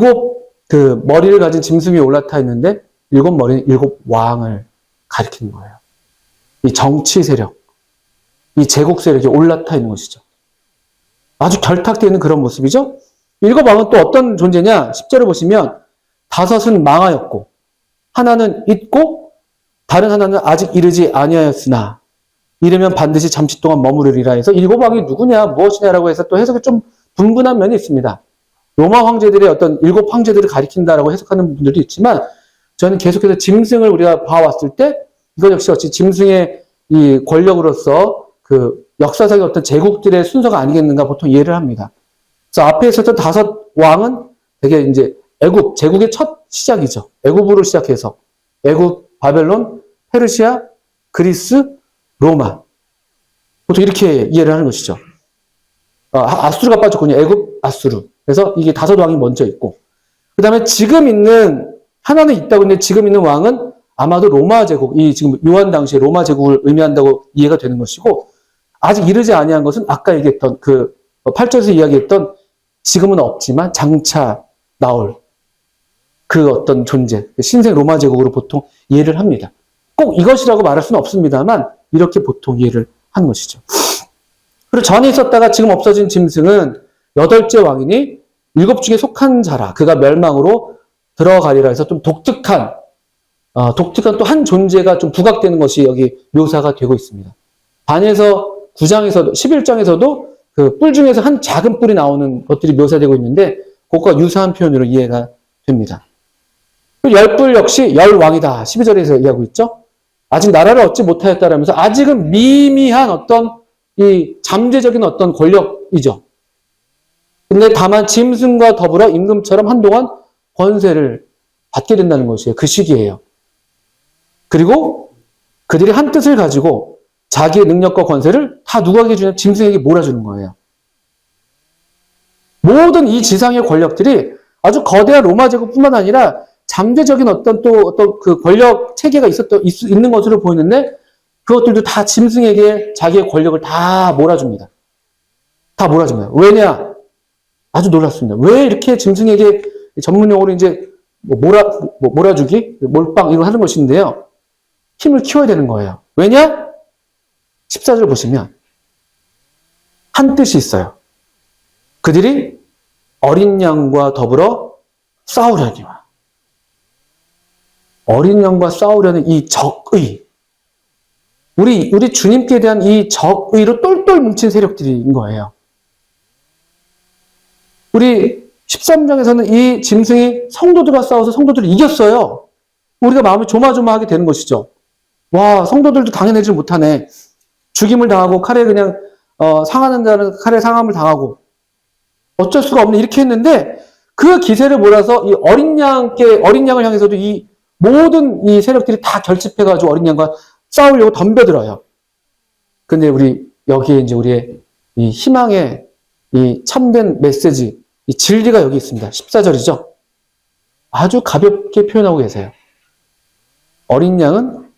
그 머리를 가진 짐승 위에 올라타 있는데 7머리는 7왕을 가리키는 거예요. 이 정치 세력, 이 제국 세력이 올라타 있는 것이죠. 아주 결탁되어 있는 그런 모습이죠. 7왕은 또 어떤 존재냐? 10절을 보시면 5은 망하였고 하나는 있고 다른 하나는 아직 이르지 아니하였으나 이르면 반드시 잠시 동안 머무르리라 해서 7왕이 누구냐 무엇이냐라고 해서 또 해석이 좀 분분한 면이 있습니다. 로마 황제들의 어떤 7 황제들을 가리킨다라고 해석하는 분들도 있지만 저는 계속해서 짐승을 우리가 봐왔을 때 이것 역시 어찌 짐승의 이 권력으로서 그 역사적인 어떤 제국들의 순서가 아니겠는가 보통 이해를 합니다. 그래서 앞에 있었던 5 왕은 되게 이제 애굽, 제국의 첫 시작이죠. 애굽으로 시작해서 애굽, 바벨론, 페르시아, 그리스, 로마. 보통 이렇게 이해를 하는 것이죠. 아수르가 빠졌군요. 애굽, 아수르. 그래서 이게 5 왕이 먼저 있고 그 다음에 지금 있는 하나는 있다고 했는데 지금 있는 왕은 아마도 로마 제국, 이 지금 요한 당시에 로마 제국을 의미한다고 이해가 되는 것이고 아직 이르지 아니한 것은 아까 얘기했던 그 8절에서 이야기했던 지금은 없지만 장차 나올 그 어떤 존재, 신생 로마 제국으로 보통 이해를 합니다. 꼭 이것이라고 말할 수는 없습니다만 이렇게 보통 이해를 한 것이죠. 그리고 전에 있었다가 지금 없어진 짐승은 8째 왕이니 7축에 속한 자라. 그가 멸망으로 들어가리라 해서 좀 독특한 또 한 존재가 좀 부각되는 것이 여기 묘사가 되고 있습니다. 반에서 9장에서도 11장에서도 그 뿔 중에서 한 작은 뿔이 나오는 것들이 묘사되고 있는데 그것과 유사한 표현으로 이해가 됩니다. 10뿔 역시 10왕이다. 12절에서 얘기하고 있죠. 아직 나라를 얻지 못하였다라면서 아직은 미미한 어떤 이 잠재적인 어떤 권력이죠. 근데 다만 짐승과 더불어 임금처럼 한동안 권세를 받게 된다는 것이에요. 그 시기예요. 그리고 그들이 한 뜻을 가지고 자기의 능력과 권세를 다 누구에게 주냐? 짐승에게 몰아주는 거예요. 모든 이 지상의 권력들이 아주 거대한 로마 제국뿐만 아니라 잠재적인 어떤 그 권력 체계가 있는 것으로 보이는데 그것들도 다 짐승에게 자기의 권력을 다 몰아줍니다. 다 몰아줍니다. 왜냐? 아주 놀랍습니다. 왜 이렇게 짐승에게 전문 용어로 이제 몰아주기, 몰빵 이런 하는 것인데요. 힘을 키워야 되는 거예요. 왜냐? 14절 보시면 한 뜻이 있어요. 그들이 어린 양과 더불어 싸우려니와. 어린 양과 싸우려는 이 적의, 우리 주님께 대한 이 적의로 똘똘 뭉친 세력들인 거예요. 우리 13장에서는 이 짐승이 성도들과 싸워서 성도들을 이겼어요. 우리가 마음이 조마조마하게 되는 것이죠. 와, 성도들도 당해내지 못하네. 죽임을 당하고 칼에 그냥 상하는 자는 칼에 상함을 당하고 어쩔 수가 없네 이렇게 했는데 그 기세를 몰아서 이 어린 양을 향해서도 이 모든 이 세력들이 다 결집해가지고 어린 양과 싸우려고 덤벼들어요. 근데 우리 여기에 이제 우리의 이 희망의 이 참된 메시지, 이 진리가 여기 있습니다. 14절이죠. 아주 가볍게 표현하고 계세요. 어린 양은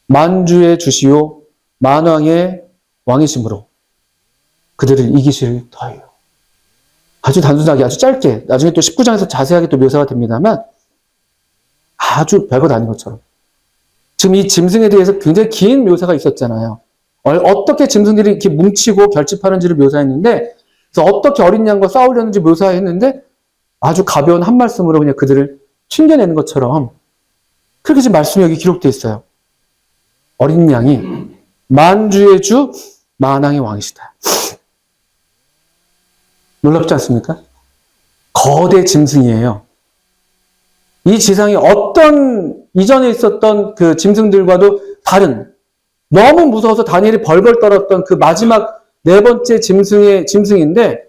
만주의 주시요 만왕의 왕이심으로 그들을 이기실 터이요. 아주 단순하게 아주 짧게 나중에 또 19장에서 자세하게 또 묘사가 됩니다만 아주 별것 아닌 것처럼 지금 이 짐승에 대해서 굉장히 긴 묘사가 있었잖아요. 어떻게 짐승들이 이렇게 뭉치고 결집하는지를 묘사했는데 그래서 어떻게 어린 양과 싸우려는지 묘사했는데 아주 가벼운 한 말씀으로 그냥 그들을 튕겨내는 것처럼 그렇게 지금 말씀이 여기 기록되어 있어요. 어린 양이 만주의 주 만왕의 왕이시다. 놀랍지 않습니까? 거대 짐승이에요. 이 지상에 어떤 이전에 있었던 그 짐승들과도 다른 너무 무서워서 다니엘이 벌벌 떨었던 그 마지막 4번째 짐승인데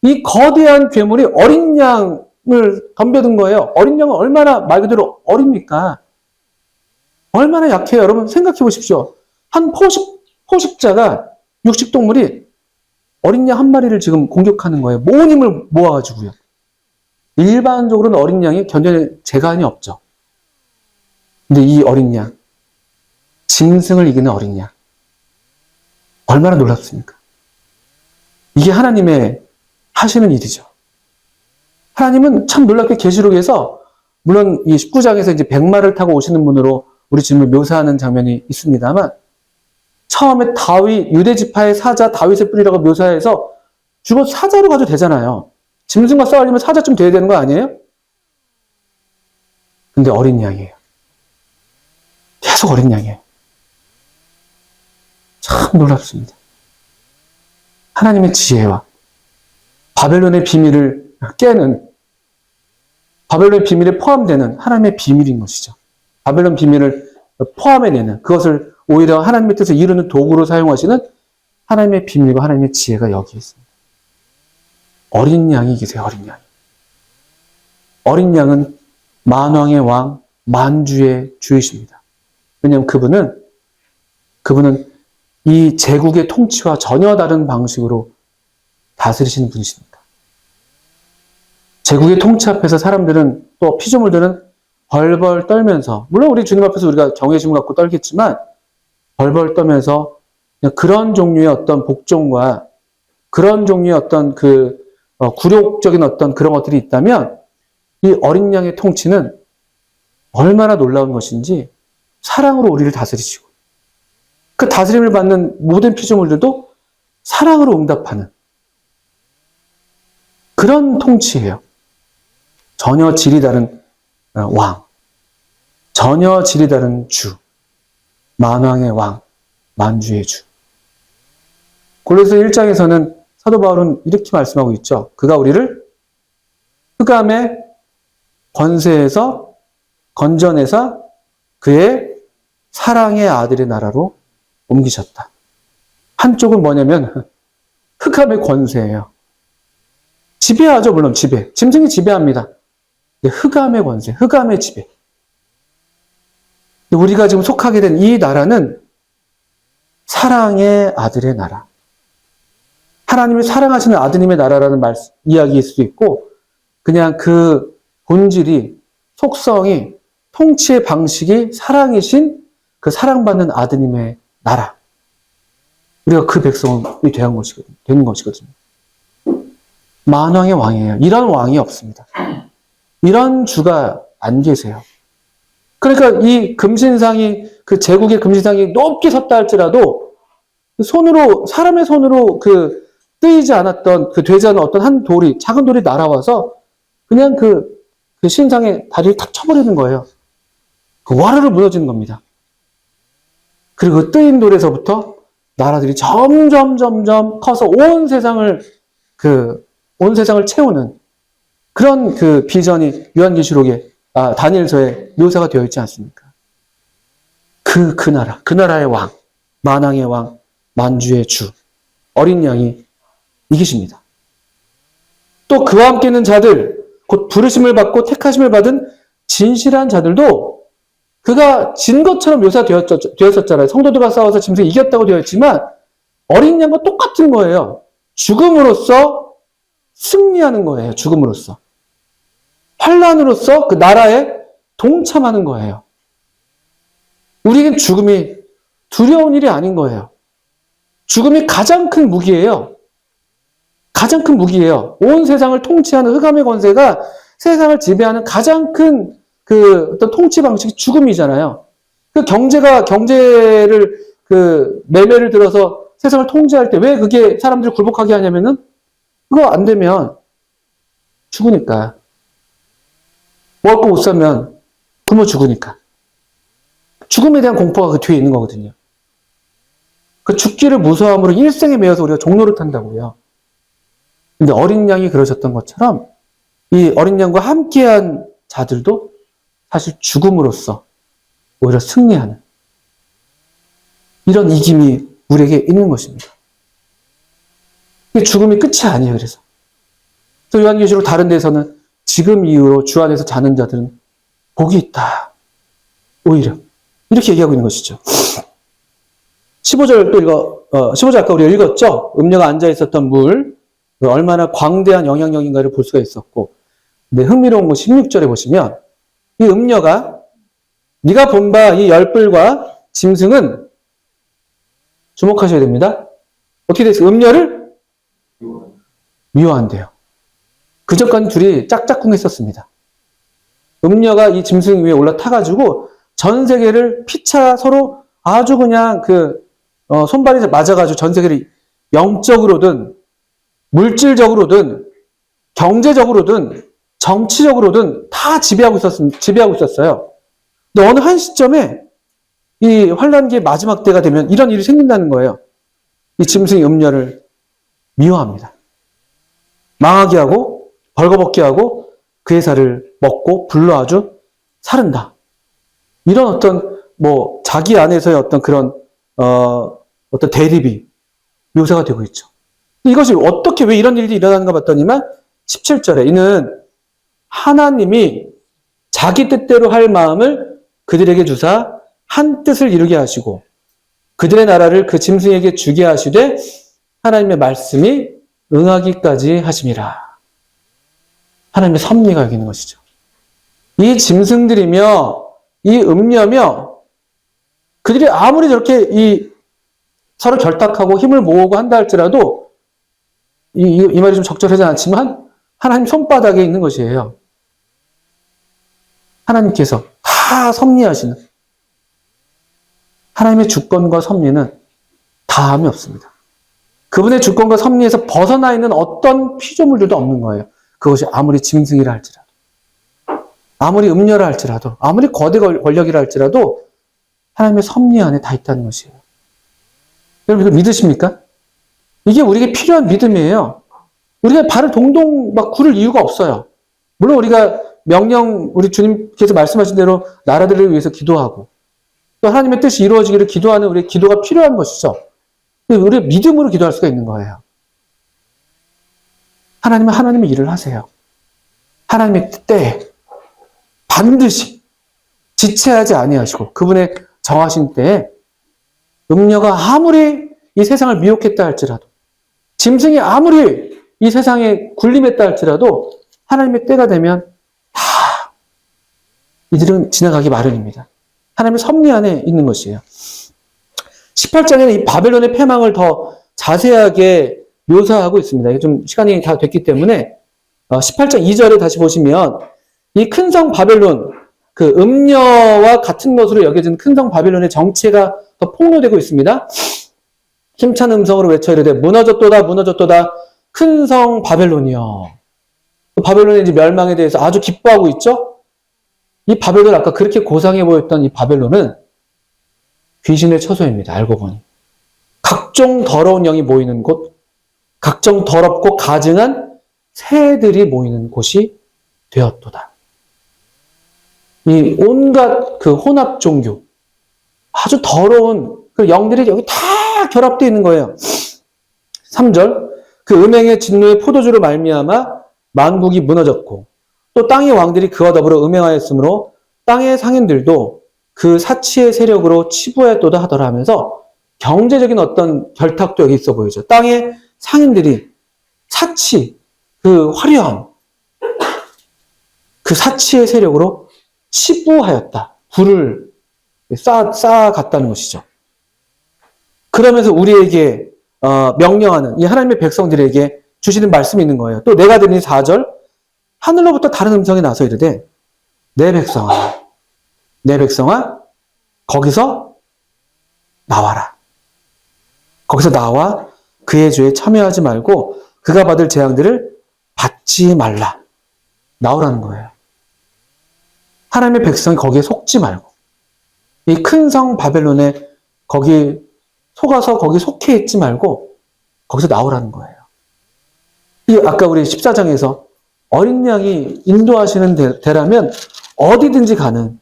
이 거대한 괴물이 어린 양을 덤벼든 거예요. 어린 양은 얼마나 말 그대로 어립니까? 얼마나 약해요. 여러분 생각해 보십시오. 한 포식자가 육식동물이 어린 양 한 마리를 지금 공격하는 거예요. 모은 힘을 모아가지고요. 일반적으로는 어린 양이 견뎌낼 재간이 없죠. 근데 이 어린 양, 짐승을 이기는 어린 양, 얼마나 놀랍습니까? 이게 하나님의 하시는 일이죠. 하나님은 참 놀랍게 계시록에서 물론 이 19장에서 이제 백마를 타고 오시는 분으로 우리 주님을 묘사하는 장면이 있습니다만 처음에 유대 지파의 사자 다윗의 뿔이라고 묘사해서 주로 사자로 가도 되잖아요. 짐승과 싸우려면 사자쯤 돼야 되는 거 아니에요? 근데 어린 양이에요. 계속 어린 양이에요. 참 놀랍습니다. 하나님의 지혜와 바벨론의 비밀을 깨는 바벨론의 비밀에 포함되는 하나님의 비밀인 것이죠. 바벨론 비밀을 포함해내는 그것을 오히려 하나님의 뜻을 이루는 도구로 사용하시는 하나님의 비밀과 하나님의 지혜가 여기에 있습니다. 어린 양이 계세요. 어린 양. 어린 양은 만왕의 왕, 만주의 주이십니다. 왜냐하면 그분은 이 제국의 통치와 전혀 다른 방식으로 다스리시는 분이십니다. 제국의 통치 앞에서 사람들은 또 피조물들은 벌벌 떨면서 물론 우리 주님 앞에서 우리가 경외심을 갖고 떨겠지만 벌벌 떨면서 그런 종류의 어떤 복종과 그런 종류의 어떤 굴욕적인 어떤 그런 것들이 있다면 이 어린 양의 통치는 얼마나 놀라운 것인지 사랑으로 우리를 다스리시고 그 다스림을 받는 모든 피조물들도 사랑으로 응답하는 그런 통치예요. 전혀 질이 다른 왕, 전혀 질이 다른 주, 만왕의 왕, 만주의 주. 골로새 1장에서는 사도 바울은 이렇게 말씀하고 있죠. 그가 우리를 흑암의 권세에서 건져내사 그의 사랑의 아들의 나라로 옮기셨다. 한쪽은 뭐냐면 흑암의 권세예요. 지배하죠, 물론 지배. 짐승이 지배합니다. 흑암의 권세, 흑암의 지배. 우리가 지금 속하게 된 이 나라는 사랑의 아들의 나라. 하나님을 사랑하시는 아드님의 나라라는 이야기일 수도 있고, 그냥 그 본질이, 속성이, 통치의 방식이 사랑이신 그 사랑받는 아드님의 나라. 우리가 그 백성이 되는 것이거든요. 만왕의 왕이에요. 이런 왕이 없습니다. 이런 주가 안 계세요. 그러니까 이 금신상이, 그 제국의 금신상이 높게 섰다 할지라도, 사람의 손으로 뜨이지 않았던, 되지 않은 어떤 한 돌이, 작은 돌이 날아와서, 그냥 그 신상의 다리를 탁 쳐버리는 거예요. 와르르 무너지는 겁니다. 그리고 그 뜨인 돌에서부터 나라들이 점점 커서 온 세상을 채우는 그런 비전이 요한계시록에, 다니엘서에 묘사가 되어 있지 않습니까? 그 나라의 왕, 만왕의 왕, 만주의 주, 어린 양이 이기십니다. 또 그와 함께 있는 자들, 곧 부르심을 받고 택하심을 받은 진실한 자들도 그가 진 것처럼 묘사되었었잖아요. 성도들과 싸워서 짐승이 이겼다고 되어 있지만 어린 양과 똑같은 거예요. 죽음으로써 승리하는 거예요. 죽음으로써. 환란으로써 그 나라에 동참하는 거예요. 우리에겐 죽음이 두려운 일이 아닌 거예요. 죽음이 가장 큰 무기예요. 가장 큰 무기예요. 온 세상을 통치하는 흑암의 권세가 세상을 지배하는 가장 큰 어떤 통치 방식이 죽음이잖아요. 경제를 매매를 들어서 세상을 통제할 때 왜 그게 사람들을 굴복하게 하냐면은 그거 안 되면 죽으니까. 먹을 거 못 사면 굶어 죽으니까. 죽음에 대한 공포가 그 뒤에 있는 거거든요. 그 죽기를 무서워함으로 일생에 매여서 우리가 종로를 탄다고요. 근데 어린 양이 그러셨던 것처럼 이 어린 양과 함께한 자들도 사실 죽음으로써 오히려 승리하는 이런 이김이 우리에게 있는 것입니다. 죽음이 끝이 아니에요. 그래서 요한계시록 다른 데서는 지금 이후로 주 안에서 자는 자들은 복이 있다. 오히려 이렇게 얘기하고 있는 것이죠. 15절 또 15절 아까 우리가 읽었죠? 음녀가 앉아 있었던 물, 얼마나 광대한 영향력인가를 볼 수가 있었고, 근데 흥미로운 건 16절에 보시면 이 음녀가 네가 본 바 이 열불과 짐승은 주목하셔야 됩니다. 어떻게 됐어요? 음녀를 미워한대요. 그전까지 둘이 짝짝꿍했었습니다. 음녀가 이 짐승 위에 올라타가지고 전 세계를 피차 서로 아주 그냥 손발이 맞아가지고 전 세계를 영적으로든 물질적으로든 경제적으로든 정치적으로든 다 지배하고 있었어요. 근데 어느 한 시점에 이 환란기의 마지막 때가 되면 이런 일이 생긴다는 거예요. 이 짐승이 음녀를 미워합니다. 망하게 하고 벌거벗게 하고 그의 살을 먹고 불러 아주 사른다. 이런 어떤 자기 안에서의 어떤 그런 어떤 대립이 묘사가 되고 있죠. 이것이 어떻게 왜 이런 일이 일어나는가 봤더니만 17절에 이는 하나님이 자기 뜻대로 할 마음을 그들에게 주사 한 뜻을 이루게 하시고 그들의 나라를 그 짐승에게 주게 하시되 하나님의 말씀이 응하기까지 하심이라. 하나님의 섭리가 여기 있는 것이죠. 이 짐승들이며 이 음녀며 그들이 아무리 저렇게 서로 결탁하고 힘을 모으고 한다 할지라도 이 말이 좀 적절하지 않지만 하나님 손바닥에 있는 것이에요. 하나님께서 다 섭리하시는 하나님의 주권과 섭리는 다함이 없습니다. 그분의 주권과 섭리에서 벗어나 있는 어떤 피조물들도 없는 거예요. 그것이 아무리 짐승이라 할지라도, 아무리 음녀라 할지라도, 아무리 거대 권력이라 할지라도 하나님의 섭리 안에 다 있다는 것이에요. 여러분 믿으십니까? 이게 우리에게 필요한 믿음이에요. 우리가 발을 동동 막 구를 이유가 없어요. 물론 우리가 명령, 우리 주님께서 말씀하신 대로 나라들을 위해서 기도하고 또 하나님의 뜻이 이루어지기를 기도하는 우리의 기도가 필요한 것이죠. 우리의 믿음으로 기도할 수가 있는 거예요. 하나님은 하나님의 일을 하세요. 하나님의 때에 반드시 지체하지 아니하시고 그분의 정하신 때에 음녀가 아무리 이 세상을 미혹했다 할지라도 짐승이 아무리 이 세상에 군림했다 할지라도 하나님의 때가 되면 다 이들은 지나가기 마련입니다. 하나님의 섭리 안에 있는 것이에요. 18장에는 이 바벨론의 패망을 더 자세하게 묘사하고 있습니다. 이게 좀 시간이 다 됐기 때문에 18장 2절에 다시 보시면 이 큰 성 바벨론, 그 음녀와 같은 것으로 여겨진 큰 성 바벨론의 정체가 더 폭로되고 있습니다. 힘찬 음성으로 외쳐 이르되 무너졌도다 무너졌도다 큰 성 바벨론이여. 바벨론의 이제 멸망에 대해서 아주 기뻐하고 있죠. 이 바벨론 아까 그렇게 고상해 보였던 이 바벨론은 귀신의 처소입니다. 알고 보니 각종 더러운 영이 모이는 곳, 각종 더럽고 가증한 새들이 모이는 곳이 되었도다. 이 온갖 그 혼합 종교, 아주 더러운 그 영들이 여기 다 결합되어 있는 거예요. 3절 그 음행의 진노의 포도주로 말미암아 만국이 무너졌고 또 땅의 왕들이 그와 더불어 음행하였으므로 땅의 상인들도 그 사치의 세력으로 치부하였도다 하더라 하면서 경제적인 어떤 결탁도 여기 있어 보이죠. 땅의 상인들이 사치, 그 화려함, 그 사치의 세력으로 치부하였다. 불을 쌓아갔다는 것이죠. 그러면서 우리에게 명령하는 이 하나님의 백성들에게 주시는 말씀이 있는 거예요. 또 내가 들으니 4절 하늘로부터 다른 음성이 나서 이르되 내 백성아 거기서 나와라. 거기서 나와 그의 죄에 참여하지 말고 그가 받을 재앙들을 받지 말라. 나오라는 거예요. 하나님의 백성이 거기에 속지 말고 이 큰 성 바벨론에 거기 속아서 거기 속해 있지 말고 거기서 나오라는 거예요. 이 아까 우리 14장에서 어린 양이 인도하시는 데라면 어디든지 가는,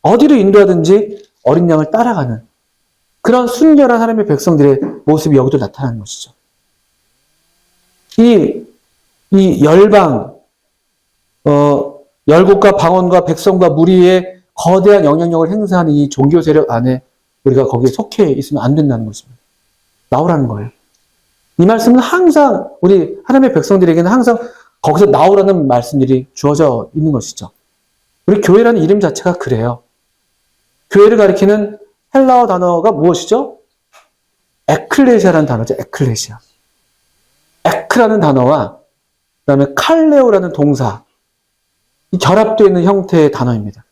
어디로 인도하든지 어린 양을 따라가는 그런 순결한 하나님의 백성들의 모습이 여기도 나타나는 것이죠. 이 열방, 열국과 방언과 백성과 무리의 거대한 영향력을 행사하는 이 종교 세력 안에 우리가 거기에 속해 있으면 안 된다는 것입니다. 나오라는 거예요. 이 말씀은 항상 우리 하나님의 백성들에게는 항상 거기서 나오라는 말씀들이 주어져 있는 것이죠. 우리 교회라는 이름 자체가 그래요. 교회를 가리키는 헬라어 단어가 무엇이죠? 에클레시아라는 단어죠. 에클레시아. 에크라는 단어와 그다음에 칼레오라는 동사 이 결합되어 있는 형태의 단어입니다.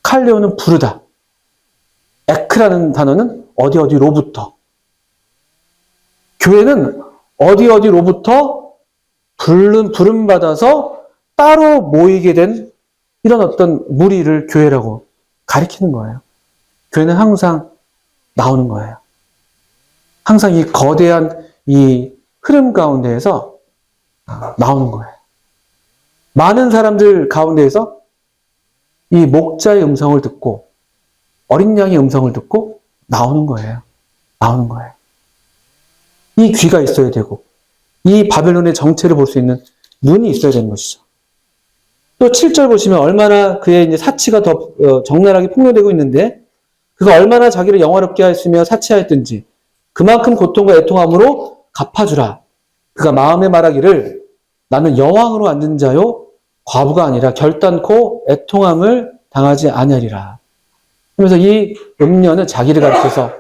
칼레오는 부르다. 에크라는 단어는 어디로부터. 교회는 어디로부터 부름받아서 따로 모이게 된 이런 어떤 무리를 교회라고 가리키는 거예요. 교회는 항상 나오는 거예요. 항상 이 거대한 이 흐름 가운데에서 나오는 거예요. 많은 사람들 가운데에서 이 목자의 음성을 듣고 어린 양의 음성을 듣고 나오는 거예요. 나오는 거예요. 이 귀가 있어야 되고 이 바벨론의 정체를 볼 수 있는 눈이 있어야 되는 것이죠. 또 7절 보시면 얼마나 그의 이제 사치가 더 적나라하게 폭로되고 있는데 그가 얼마나 자기를 영화롭게 하였으며 사치하였든지 그만큼 고통과 애통함으로 갚아주라. 그가 마음에 말하기를 나는 여왕으로 앉은 자요 과부가 아니라 결단코 애통함을 당하지 아니하리라. 그러면서 이 음녀는 자기를 가리켜서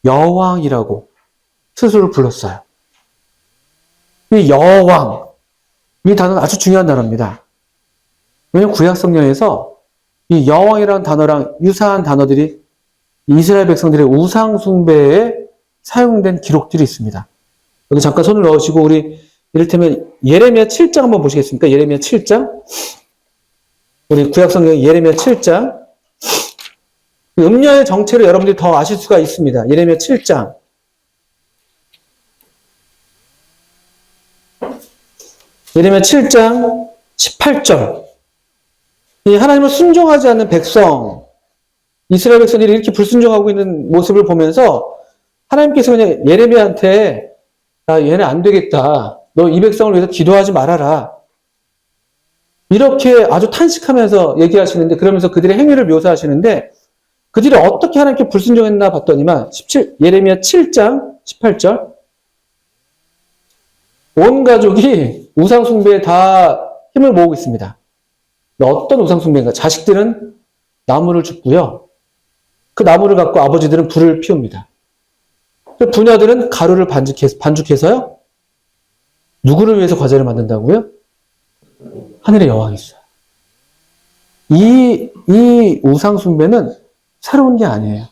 여왕이라고 스스로를 불렀어요. 이 여왕, 이 단어는 아주 중요한 단어입니다. 왜냐하면 구약 성경에서 이 여왕이라는 단어랑 유사한 단어들이 이스라엘 백성들의 우상 숭배에 사용된 기록들이 있습니다. 여기 잠깐 손을 넣으시고 우리 이를테면 예레미야 7장 한번 보시겠습니까? 예레미야 7장. 우리 구약 성경 예레미야 7장. 음녀의 정체를 여러분들이 더 아실 수가 있습니다. 예레미야 7장. 예레미야 7장 18절. 이 하나님을 순종하지 않는 백성, 이스라엘 백성들이 이렇게 불순종하고 있는 모습을 보면서 하나님께서 그냥 예레미야한테 야, 얘네 안 되겠다. 너 이 백성을 위해서 기도하지 말아라. 이렇게 아주 탄식하면서 얘기하시는데, 그러면서 그들의 행위를 묘사하시는데, 그들이 어떻게 하나님께 불순종했나 봤더니만, 예레미야 7장 18절. 온 가족이 우상숭배에 다 힘을 모으고 있습니다. 어떤 우상숭배인가? 자식들은 나무를 줍고요. 그 나무를 갖고 아버지들은 불을 피웁니다. 부녀들은 가루를 반죽해서요. 누구를 위해서 과자를 만든다고요? 하늘의 여왕이 있어요. 이 우상숭배는 새로운 게 아니에요.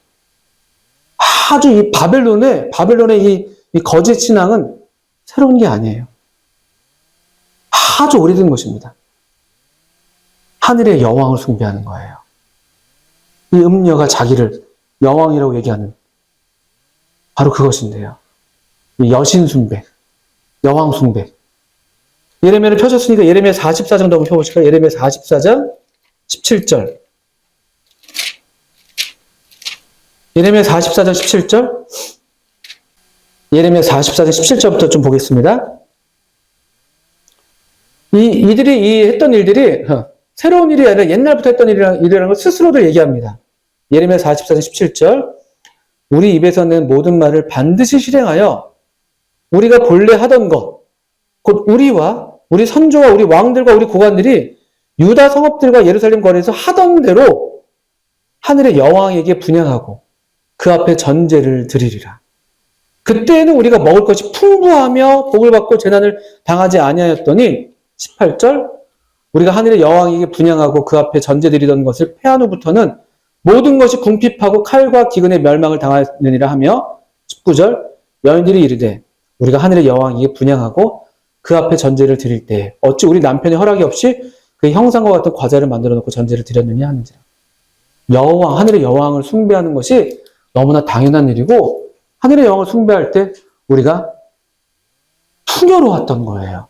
아주 이 바벨론의 이 거짓 신앙은 새로운 게 아니에요. 아주 오래된 것입니다. 하늘의 여왕을 숭배하는 거예요. 이 음녀가 자기를 여왕이라고 얘기하는 바로 그것인데요. 이 여신 숭배, 여왕 숭배. 예레미야를 펴줬으니까 예레미야 44장도 한번 펴보실까요? 예레미야 44장 17절. 예레미야 44장 17절. 예레미야 44장 17절부터 좀 보겠습니다. 이들이 했던 일들이 새로운 일이 아니라 옛날부터 했던 일이라는 걸 스스로도 얘기합니다. 예레미야 44장 17절. 우리 입에서 낸 모든 말을 반드시 실행하여 우리가 본래 하던 것, 곧 우리 선조와 우리 왕들과 우리 고관들이 유다 성읍들과 예루살렘 거리에서 하던 대로 하늘의 여왕에게 분향하고 그 앞에 전제를 드리리라. 그때에는 우리가 먹을 것이 풍부하며 복을 받고 재난을 당하지 아니하였더니 18절 우리가 하늘의 여왕에게 분향하고 그 앞에 전제 드리던 것을 패한 후부터는 모든 것이 궁핍하고 칼과 기근의 멸망을 당하느니라 하며 19절 여인들이 이르되 우리가 하늘의 여왕에게 분향하고 그 앞에 전제를 드릴 때 어찌 우리 남편의 허락이 없이 그 형상과 같은 과자를 만들어 놓고 전제를 드렸느냐 하는지라. 여왕, 하늘의 여왕을 숭배하는 것이 너무나 당연한 일이고 하늘의 여왕을 숭배할 때 우리가 풍요로웠던 거예요.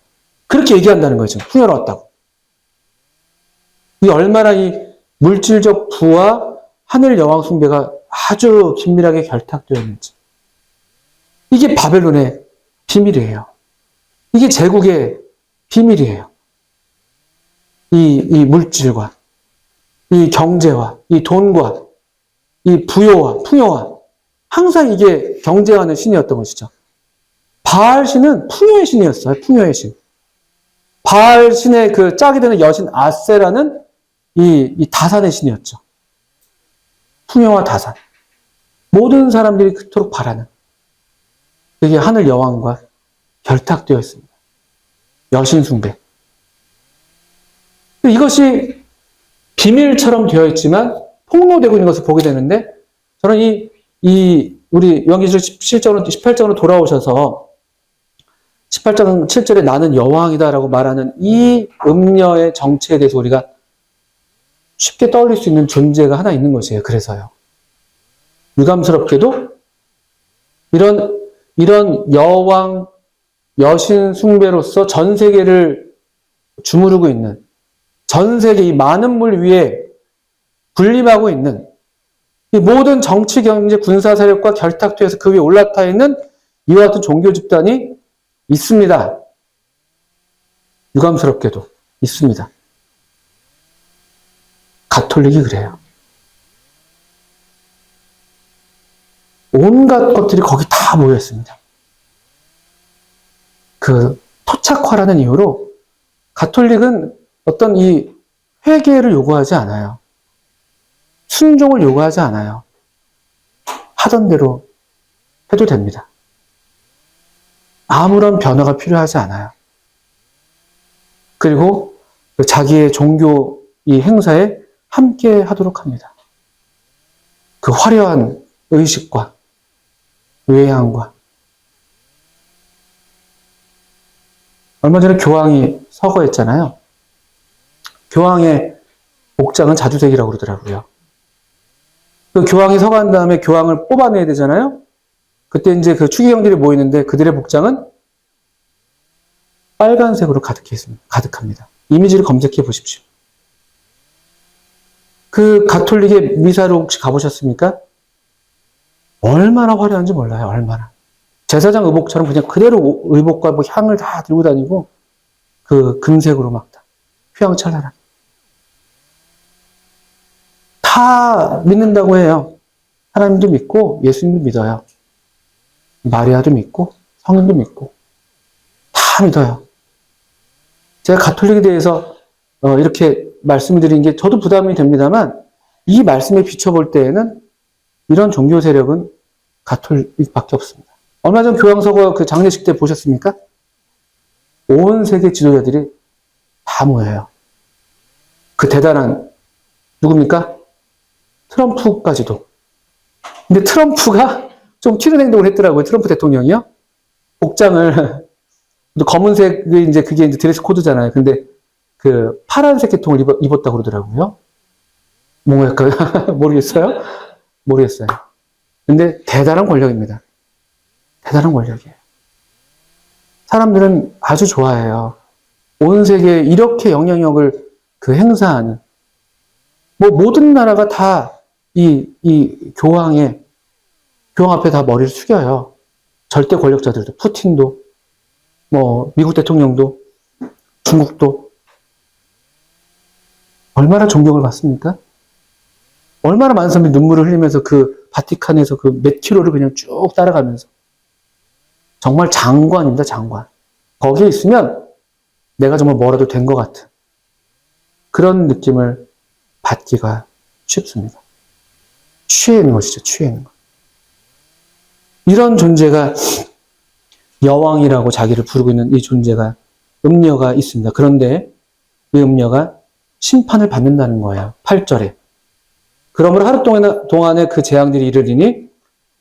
그렇게 얘기한다는 거예요. 지금 풍요로웠다고. 이 얼마나 이 물질적 부와 하늘 여왕 숭배가 아주 긴밀하게 결탁되어 있는지. 이게 바벨론의 비밀이에요. 이게 제국의 비밀이에요. 이 물질과 이 경제와 이 돈과 이 부요와 풍요와 항상 이게 경쟁하는 신이었던 것이죠. 바알 신은 풍요의 신이었어요. 풍요의 신. 바알 신의 그 짝이 되는 여신 아세라는 이 다산의 신이었죠. 풍요와 다산. 모든 사람들이 그토록 바라는. 그게 하늘 여왕과 결탁되어 있습니다. 여신 숭배. 이것이 비밀처럼 되어 있지만 폭로되고 있는 것을 보게 되는데 저는 우리 요한계시록 18장으로 돌아오셔서 18장 7절에 나는 여왕이다라고 말하는 이 음녀의 정체에 대해서 우리가 쉽게 떠올릴 수 있는 존재가 하나 있는 것이에요. 그래서요. 유감스럽게도 이런 여왕, 여신 숭배로서 전 세계를 주무르고 있는 전 세계 이 많은 물 위에 군림하고 있는 이 모든 정치, 경제, 군사 세력과 결탁되어서 그 위에 올라타 있는 이와 같은 종교 집단이 있습니다. 유감스럽게도 있습니다. 가톨릭이 그래요. 온갖 것들이 거기 다 모여 있습니다. 그 토착화라는 이유로 가톨릭은 어떤 이 회개를 요구하지 않아요. 순종을 요구하지 않아요. 하던 대로 해도 됩니다. 아무런 변화가 필요하지 않아요. 그리고 자기의 종교 이 행사에 함께 하도록 합니다. 그 화려한 의식과 외양과. 얼마 전에 교황이 서거했잖아요. 교황의 복장은 자주색이라고 그러더라고요. 그 교황이 서거한 다음에 교황을 뽑아내야 되잖아요. 그때 이제 그 추기경들이 모이는데 그들의 복장은 빨간색으로 가득합니다. 이미지를 검색해 보십시오. 그 가톨릭의 미사로 혹시 가보셨습니까? 얼마나 화려한지 몰라요. 얼마나. 제사장 의복처럼 그냥 그대로 의복과 뭐 향을 다 들고 다니고 그 금색으로 막 휘황찬란하게. 다 믿는다고 해요. 하나님도 믿고 예수님도 믿어요. 마리아도 믿고 성인도 믿고 다 믿어요. 제가 가톨릭에 대해서 이렇게 말씀을 드린 게 저도 부담이 됩니다만 이 말씀에 비춰볼 때에는 이런 종교 세력은 가톨릭밖에 없습니다. 얼마 전 교황서거 그 장례식 때 보셨습니까? 온 세계 지도자들이 다 모여요. 그 대단한 누굽니까? 트럼프까지도. 근데 트럼프가 좀 튀는 행동을 했더라고요. 트럼프 대통령이요. 복장을 검은색이 이제 그게 이제 드레스 코드잖아요. 근데 그 파란색 계통을 입었다고 그러더라고요. 뭔가 약간 모르겠어요. 모르겠어요. 근데 대단한 권력입니다. 대단한 권력이에요. 사람들은 아주 좋아해요. 온 세계에 이렇게 영향력을 그 행사하는 뭐 모든 나라가 다 이 교황 앞에 다 머리를 숙여요. 절대 권력자들도, 푸틴도, 뭐 미국 대통령도, 중국도. 얼마나 존경을 받습니까? 얼마나 많은 사람들이 눈물을 흘리면서 그 바티칸에서 그 몇 킬로를 그냥 쭉 따라가면서. 정말 장관입니다, 장관. 거기에 있으면 내가 정말 뭐라도 된 것 같은 그런 느낌을 받기가 쉽습니다. 취해 있는 것이죠, 취해 있는 것. 이런 존재가 여왕이라고 자기를 부르고 있는 이 존재가 음녀가 있습니다. 그런데 이 음녀가 심판을 받는다는 거예요. 8절에. 그러므로 하루 동안에 그 재앙들이 이르리니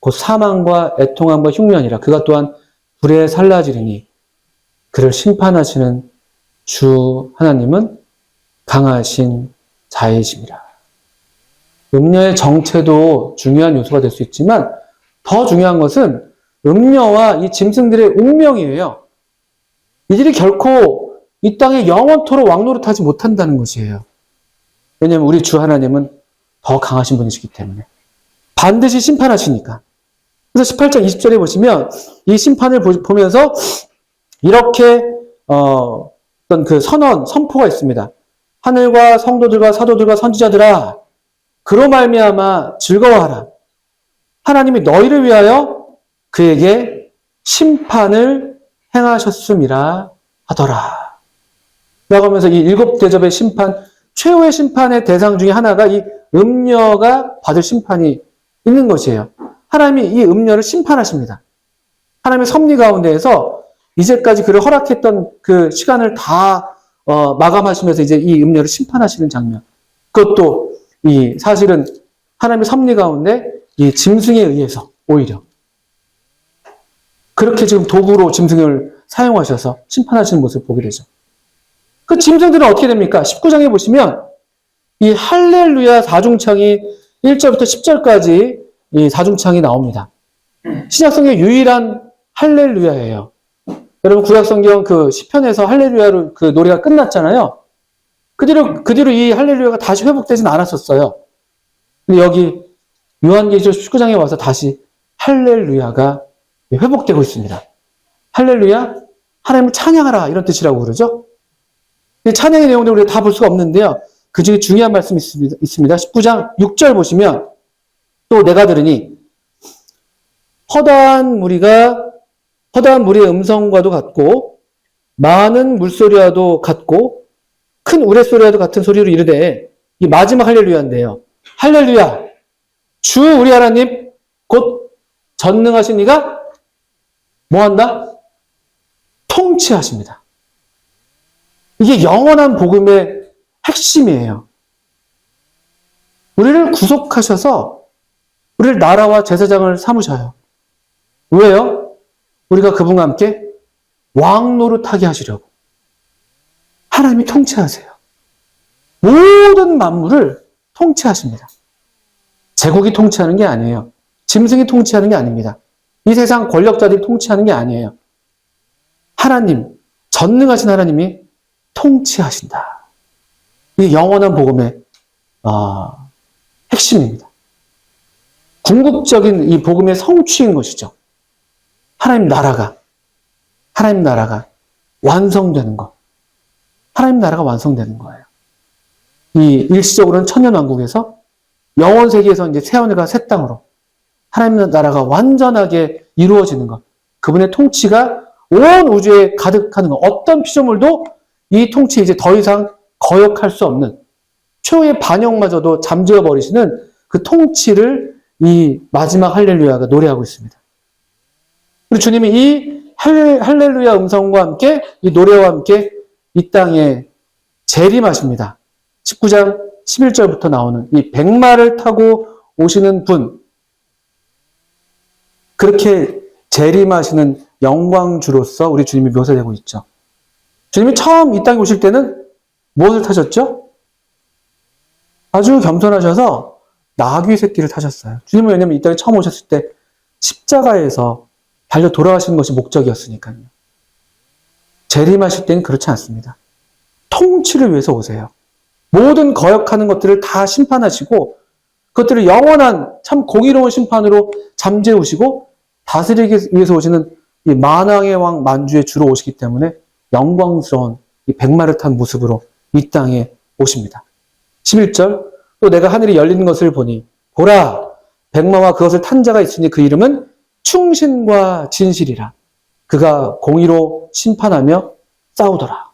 곧 사망과 애통함과 흉년이라 그가 또한 불에 살라지리니 그를 심판하시는 주 하나님은 강하신 자이심이라. 음녀의 정체도 중요한 요소가 될 수 있지만 더 중요한 것은 음녀와 이 짐승들의 운명이에요. 이들이 결코 이 땅에 영원토록 왕노릇하지 못한다는 것이에요. 왜냐하면 우리 주 하나님은 더 강하신 분이시기 때문에. 반드시 심판하시니까. 그래서 18장 20절에 보시면 이 심판을 보면서 이렇게 어떤 그 선포가 있습니다. 하늘과 성도들과 사도들과 선지자들아 그로 말미암아 즐거워하라. 하나님이 너희를 위하여 그에게 심판을 행하셨음이라 하더라. 라고 하면서 이 7 대접의 심판, 최후의 심판의 대상 중에 하나가 이 음녀가 받을 심판이 있는 것이에요. 하나님이 이 음녀를 심판하십니다. 하나님의 섭리 가운데에서 이제까지 그를 허락했던 그 시간을 다 마감하시면서 이제 이 음녀를 심판하시는 장면. 그것도 이 사실은 하나님의 섭리 가운데 이 짐승에 의해서 오히려 그렇게 지금 도구로 짐승을 사용하셔서 심판하시는 모습을 보게 되죠. 그 짐승들은 어떻게 됩니까? 19장에 보시면 이 할렐루야 사중창이 1절부터 10절까지 이 사중창이 나옵니다. 신약성경의 유일한 할렐루야예요. 여러분 구약성경 그 시편에서 할렐루야로 그 노래가 끝났잖아요. 그 뒤로 이 할렐루야가 다시 회복되진 않았었어요. 근데 여기 요한계시록 19장에 와서 다시 할렐루야가 회복되고 있습니다. 할렐루야, 하나님을 찬양하라 이런 뜻이라고 그러죠. 찬양의 내용들 우리가 다 볼 수가 없는데요. 그 중에 중요한 말씀이 있습니다. 19장 6절 보시면 또 내가 들으니 허다한 무리의 음성과도 같고 많은 물소리와도 같고 큰 우레소리와도 같은 소리로 이르되 이 마지막 할렐루야인데요. 할렐루야! 주 우리 하나님 곧 전능하신 이가 뭐한다? 통치하십니다. 이게 영원한 복음의 핵심이에요. 우리를 구속하셔서 우리를 나라와 제사장을 삼으셔요. 왜요? 우리가 그분과 함께 왕 노릇하게 하시려고. 하나님이 통치하세요. 모든 만물을 통치하십니다. 제국이 통치하는 게 아니에요. 짐승이 통치하는 게 아닙니다. 이 세상 권력자들이 통치하는 게 아니에요. 하나님, 전능하신 하나님이 통치하신다. 이게 영원한 복음의 핵심입니다. 궁극적인 이 복음의 성취인 것이죠. 하나님 나라가 완성되는 것. 하나님 나라가 완성되는 거예요. 이 일시적으로는 천년왕국에서 영원 세계에서 이제 새하늘과 새 땅으로 하나님 나라가 완전하게 이루어지는 것. 그분의 통치가 온 우주에 가득하는 것. 어떤 피조물도 이 통치에 이제 더 이상 거역할 수 없는 최후의 반역마저도 잠재워 버리시는 그 통치를 이 마지막 할렐루야가 노래하고 있습니다. 우리 주님이 이 할렐루야 음성과 함께 이 노래와 함께 이 땅에 재림하십니다. 19장 11절부터 나오는 이 백마를 타고 오시는 분, 그렇게 재림하시는 영광주로서 우리 주님이 묘사되고 있죠. 주님이 처음 이 땅에 오실 때는 무엇을 타셨죠? 아주 겸손하셔서 나귀 새끼를 타셨어요. 주님은 왜냐하면 이 땅에 처음 오셨을 때 십자가에서 달려 돌아가시는 것이 목적이었으니까요. 재림하실 때는 그렇지 않습니다. 통치를 위해서 오세요. 모든 거역하는 것들을 다 심판하시고 그것들을 영원한 참 공의로운 심판으로 잠재우시고 다스리기 위해서 오시는 이 만왕의 왕 만주의 주로 오시기 때문에 영광스러운 이 백마를 탄 모습으로 이 땅에 오십니다. 11절 또 내가 하늘이 열리는 것을 보니 보라 백마와 그것을 탄 자가 있으니 그 이름은 충신과 진실이라. 그가 공의로 심판하며 싸우더라.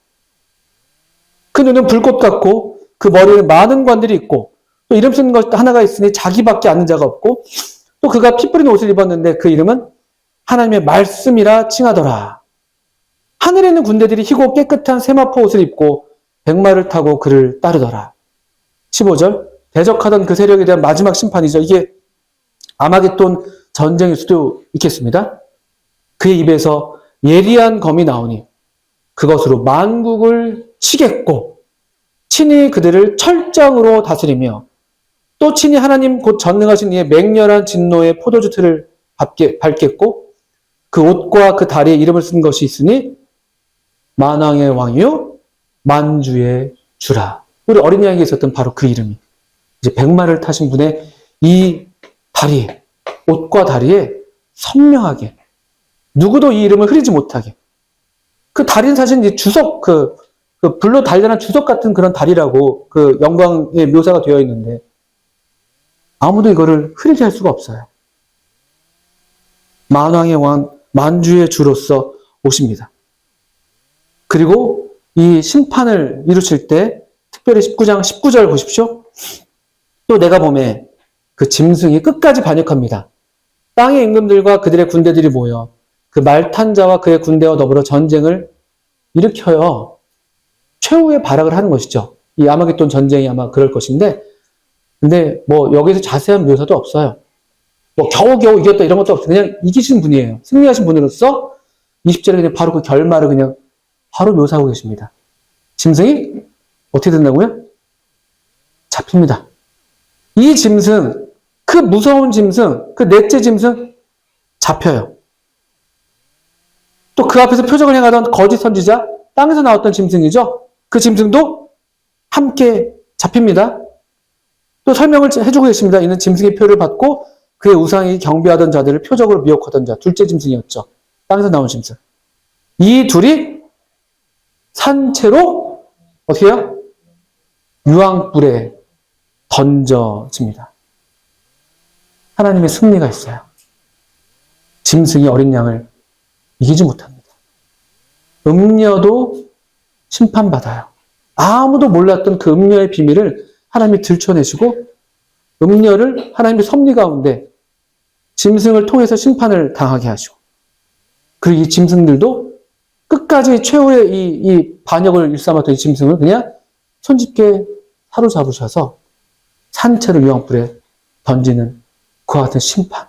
그 눈은 불꽃 같고 그 머리에는 많은 관들이 있고 또 이름 쓰는 것 하나가 있으니 자기밖에 아는 자가 없고 또 그가 피 뿌린 옷을 입었는데 그 이름은 하나님의 말씀이라 칭하더라. 하늘에 있는 군대들이 희고 깨끗한 세마포 옷을 입고 백마를 타고 그를 따르더라. 15절 대적하던 그 세력에 대한 마지막 심판이죠. 이게 아마겟돈 전쟁일 수도 있겠습니다. 그의 입에서 예리한 검이 나오니 그것으로 만국을 치겠고 친히 그들을 철장으로 다스리며 또 친히 하나님 곧 전능하신 이의 맹렬한 진노의 포도주 틀을 밟겠고 그 옷과 그 다리에 이름을 쓴 것이 있으니 만왕의 왕이요 만주의 주라. 우리 어린 양에게 있었던 바로 그 이름이 이제 백마를 타신 분의 이 다리에 옷과 다리에 선명하게 누구도 이 이름을 흐리지 못하게 그 다리는 사실 이제 주석 그 불로 달려난 주석 같은 그런 다리라고 그 영광의 묘사가 되어 있는데 아무도 이거를 흐리게 할 수가 없어요. 만왕의 왕 만주의 주로서 오십니다. 그리고 이 심판을 이루실 때 특별히 19장 19절 보십시오. 또 내가 보매 그 짐승이 끝까지 반역합니다. 땅의 임금들과 그들의 군대들이 모여 그 말탄 자와 그의 군대와 더불어 전쟁을 일으켜요. 최후의 발악을 하는 것이죠. 이 아마겟돈 전쟁이 아마 그럴 것인데 근데 뭐 여기서 자세한 묘사도 없어요. 뭐 겨우겨우 이겼다 이런 것도 없어요. 그냥 이기신 분이에요. 승리하신 분으로서 20절에 그냥 바로 그 결말을 그냥 바로 묘사하고 계십니다. 짐승이 어떻게 된다고요? 잡힙니다. 이 짐승, 그 무서운 짐승, 그 넷째 짐승 잡혀요. 또 그 앞에서 표적을 행하던 거짓 선지자, 땅에서 나왔던 짐승이죠. 그 짐승도 함께 잡힙니다. 또 설명을 해주고 계십니다. 이는 짐승의 표를 받고 그의 우상이 경배하던 자들을 표적으로 미혹하던 자, 둘째 짐승이었죠. 땅에서 나온 짐승. 이 둘이 산채로 어떻게 해요? 유황불에 던져집니다. 하나님의 승리가 있어요. 짐승이 어린 양을 이기지 못합니다. 음녀도 심판받아요. 아무도 몰랐던 그 음녀의 비밀을 하나님이 들춰내시고 음녀를 하나님의 섭리 가운데 짐승을 통해서 심판을 당하게 하시고, 그리고 이 짐승들도 끝까지 최후의 이 반역을 일삼았던 이 짐승을 그냥 손쉽게 사로잡으셔서 산채로 유황불에 던지는 그와 같은 심판.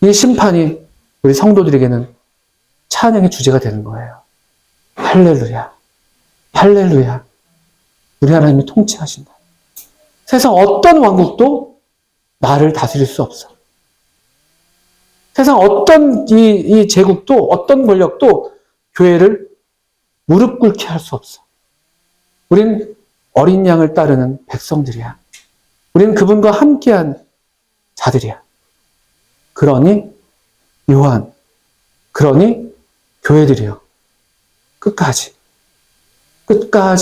이 심판이 우리 성도들에게는 찬양의 주제가 되는 거예요. 할렐루야. 할렐루야. 우리 하나님이 통치하신다. 세상 어떤 왕국도 나를 다스릴 수 없어. 세상 어떤 이 제국도, 어떤 권력도 교회를 무릎 꿇게 할 수 없어. 우린 어린 양을 따르는 백성들이야. 우린 그분과 함께한 자들이야. 그러니 요한, 그러니 교회들이요. 끝까지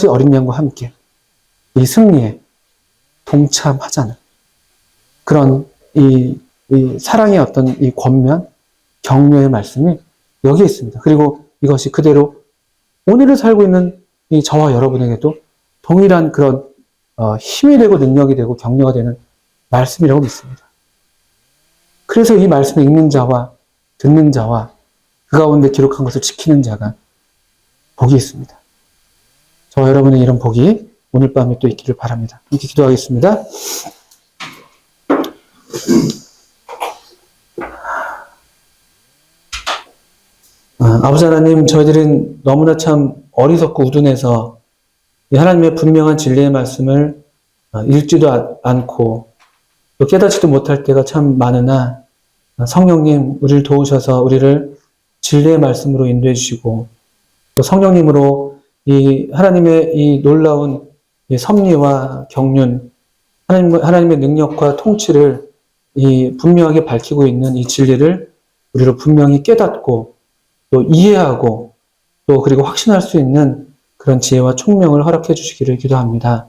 어린 양과 함께 이 승리에 동참하자는 그런 이 사랑의 어떤 이 권면, 격려의 말씀이 여기에 있습니다. 그리고 이것이 그대로 오늘을 살고 있는 이 저와 여러분에게도 동일한 그런 힘이 되고 능력이 되고 격려가 되는 말씀이라고 믿습니다. 그래서 이 말씀을 읽는 자와 듣는 자와 그 가운데 기록한 것을 지키는 자가 복이 있습니다. 저와 여러분의 이런 복이 오늘 밤에 또 있기를 바랍니다. 함께 기도하겠습니다. 아버지 하나님, 저희들은 너무나 참 어리석고 우둔해서 이 하나님의 분명한 진리의 말씀을 읽지도 않고 또 깨닫지도 못할 때가 참 많으나 성령님 우리를 도우셔서 우리를 진리의 말씀으로 인도해 주시고 또 성령님으로 이 하나님의 이 놀라운 이 섭리와 경륜, 하나님의 능력과 통치를 이 분명하게 밝히고 있는 이 진리를 우리로 분명히 깨닫고 또 이해하고 또 그리고 확신할 수 있는 그런 지혜와 총명을 허락해 주시기를 기도합니다.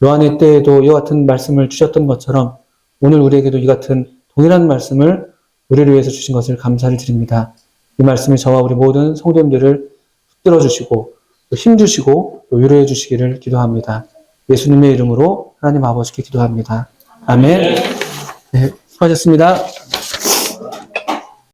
요한의 때에도 이와 같은 말씀을 주셨던 것처럼 오늘 우리에게도 이 같은 동일한 말씀을 우리를 위해서 주신 것을 감사를 드립니다. 이 말씀이 저와 우리 모든 성도님들을 붙들어 주시고 또 힘주시고 또 위로해 주시기를 기도합니다. 예수님의 이름으로 하나님 아버지께 기도합니다. 아멘. 네, 수고하셨습니다.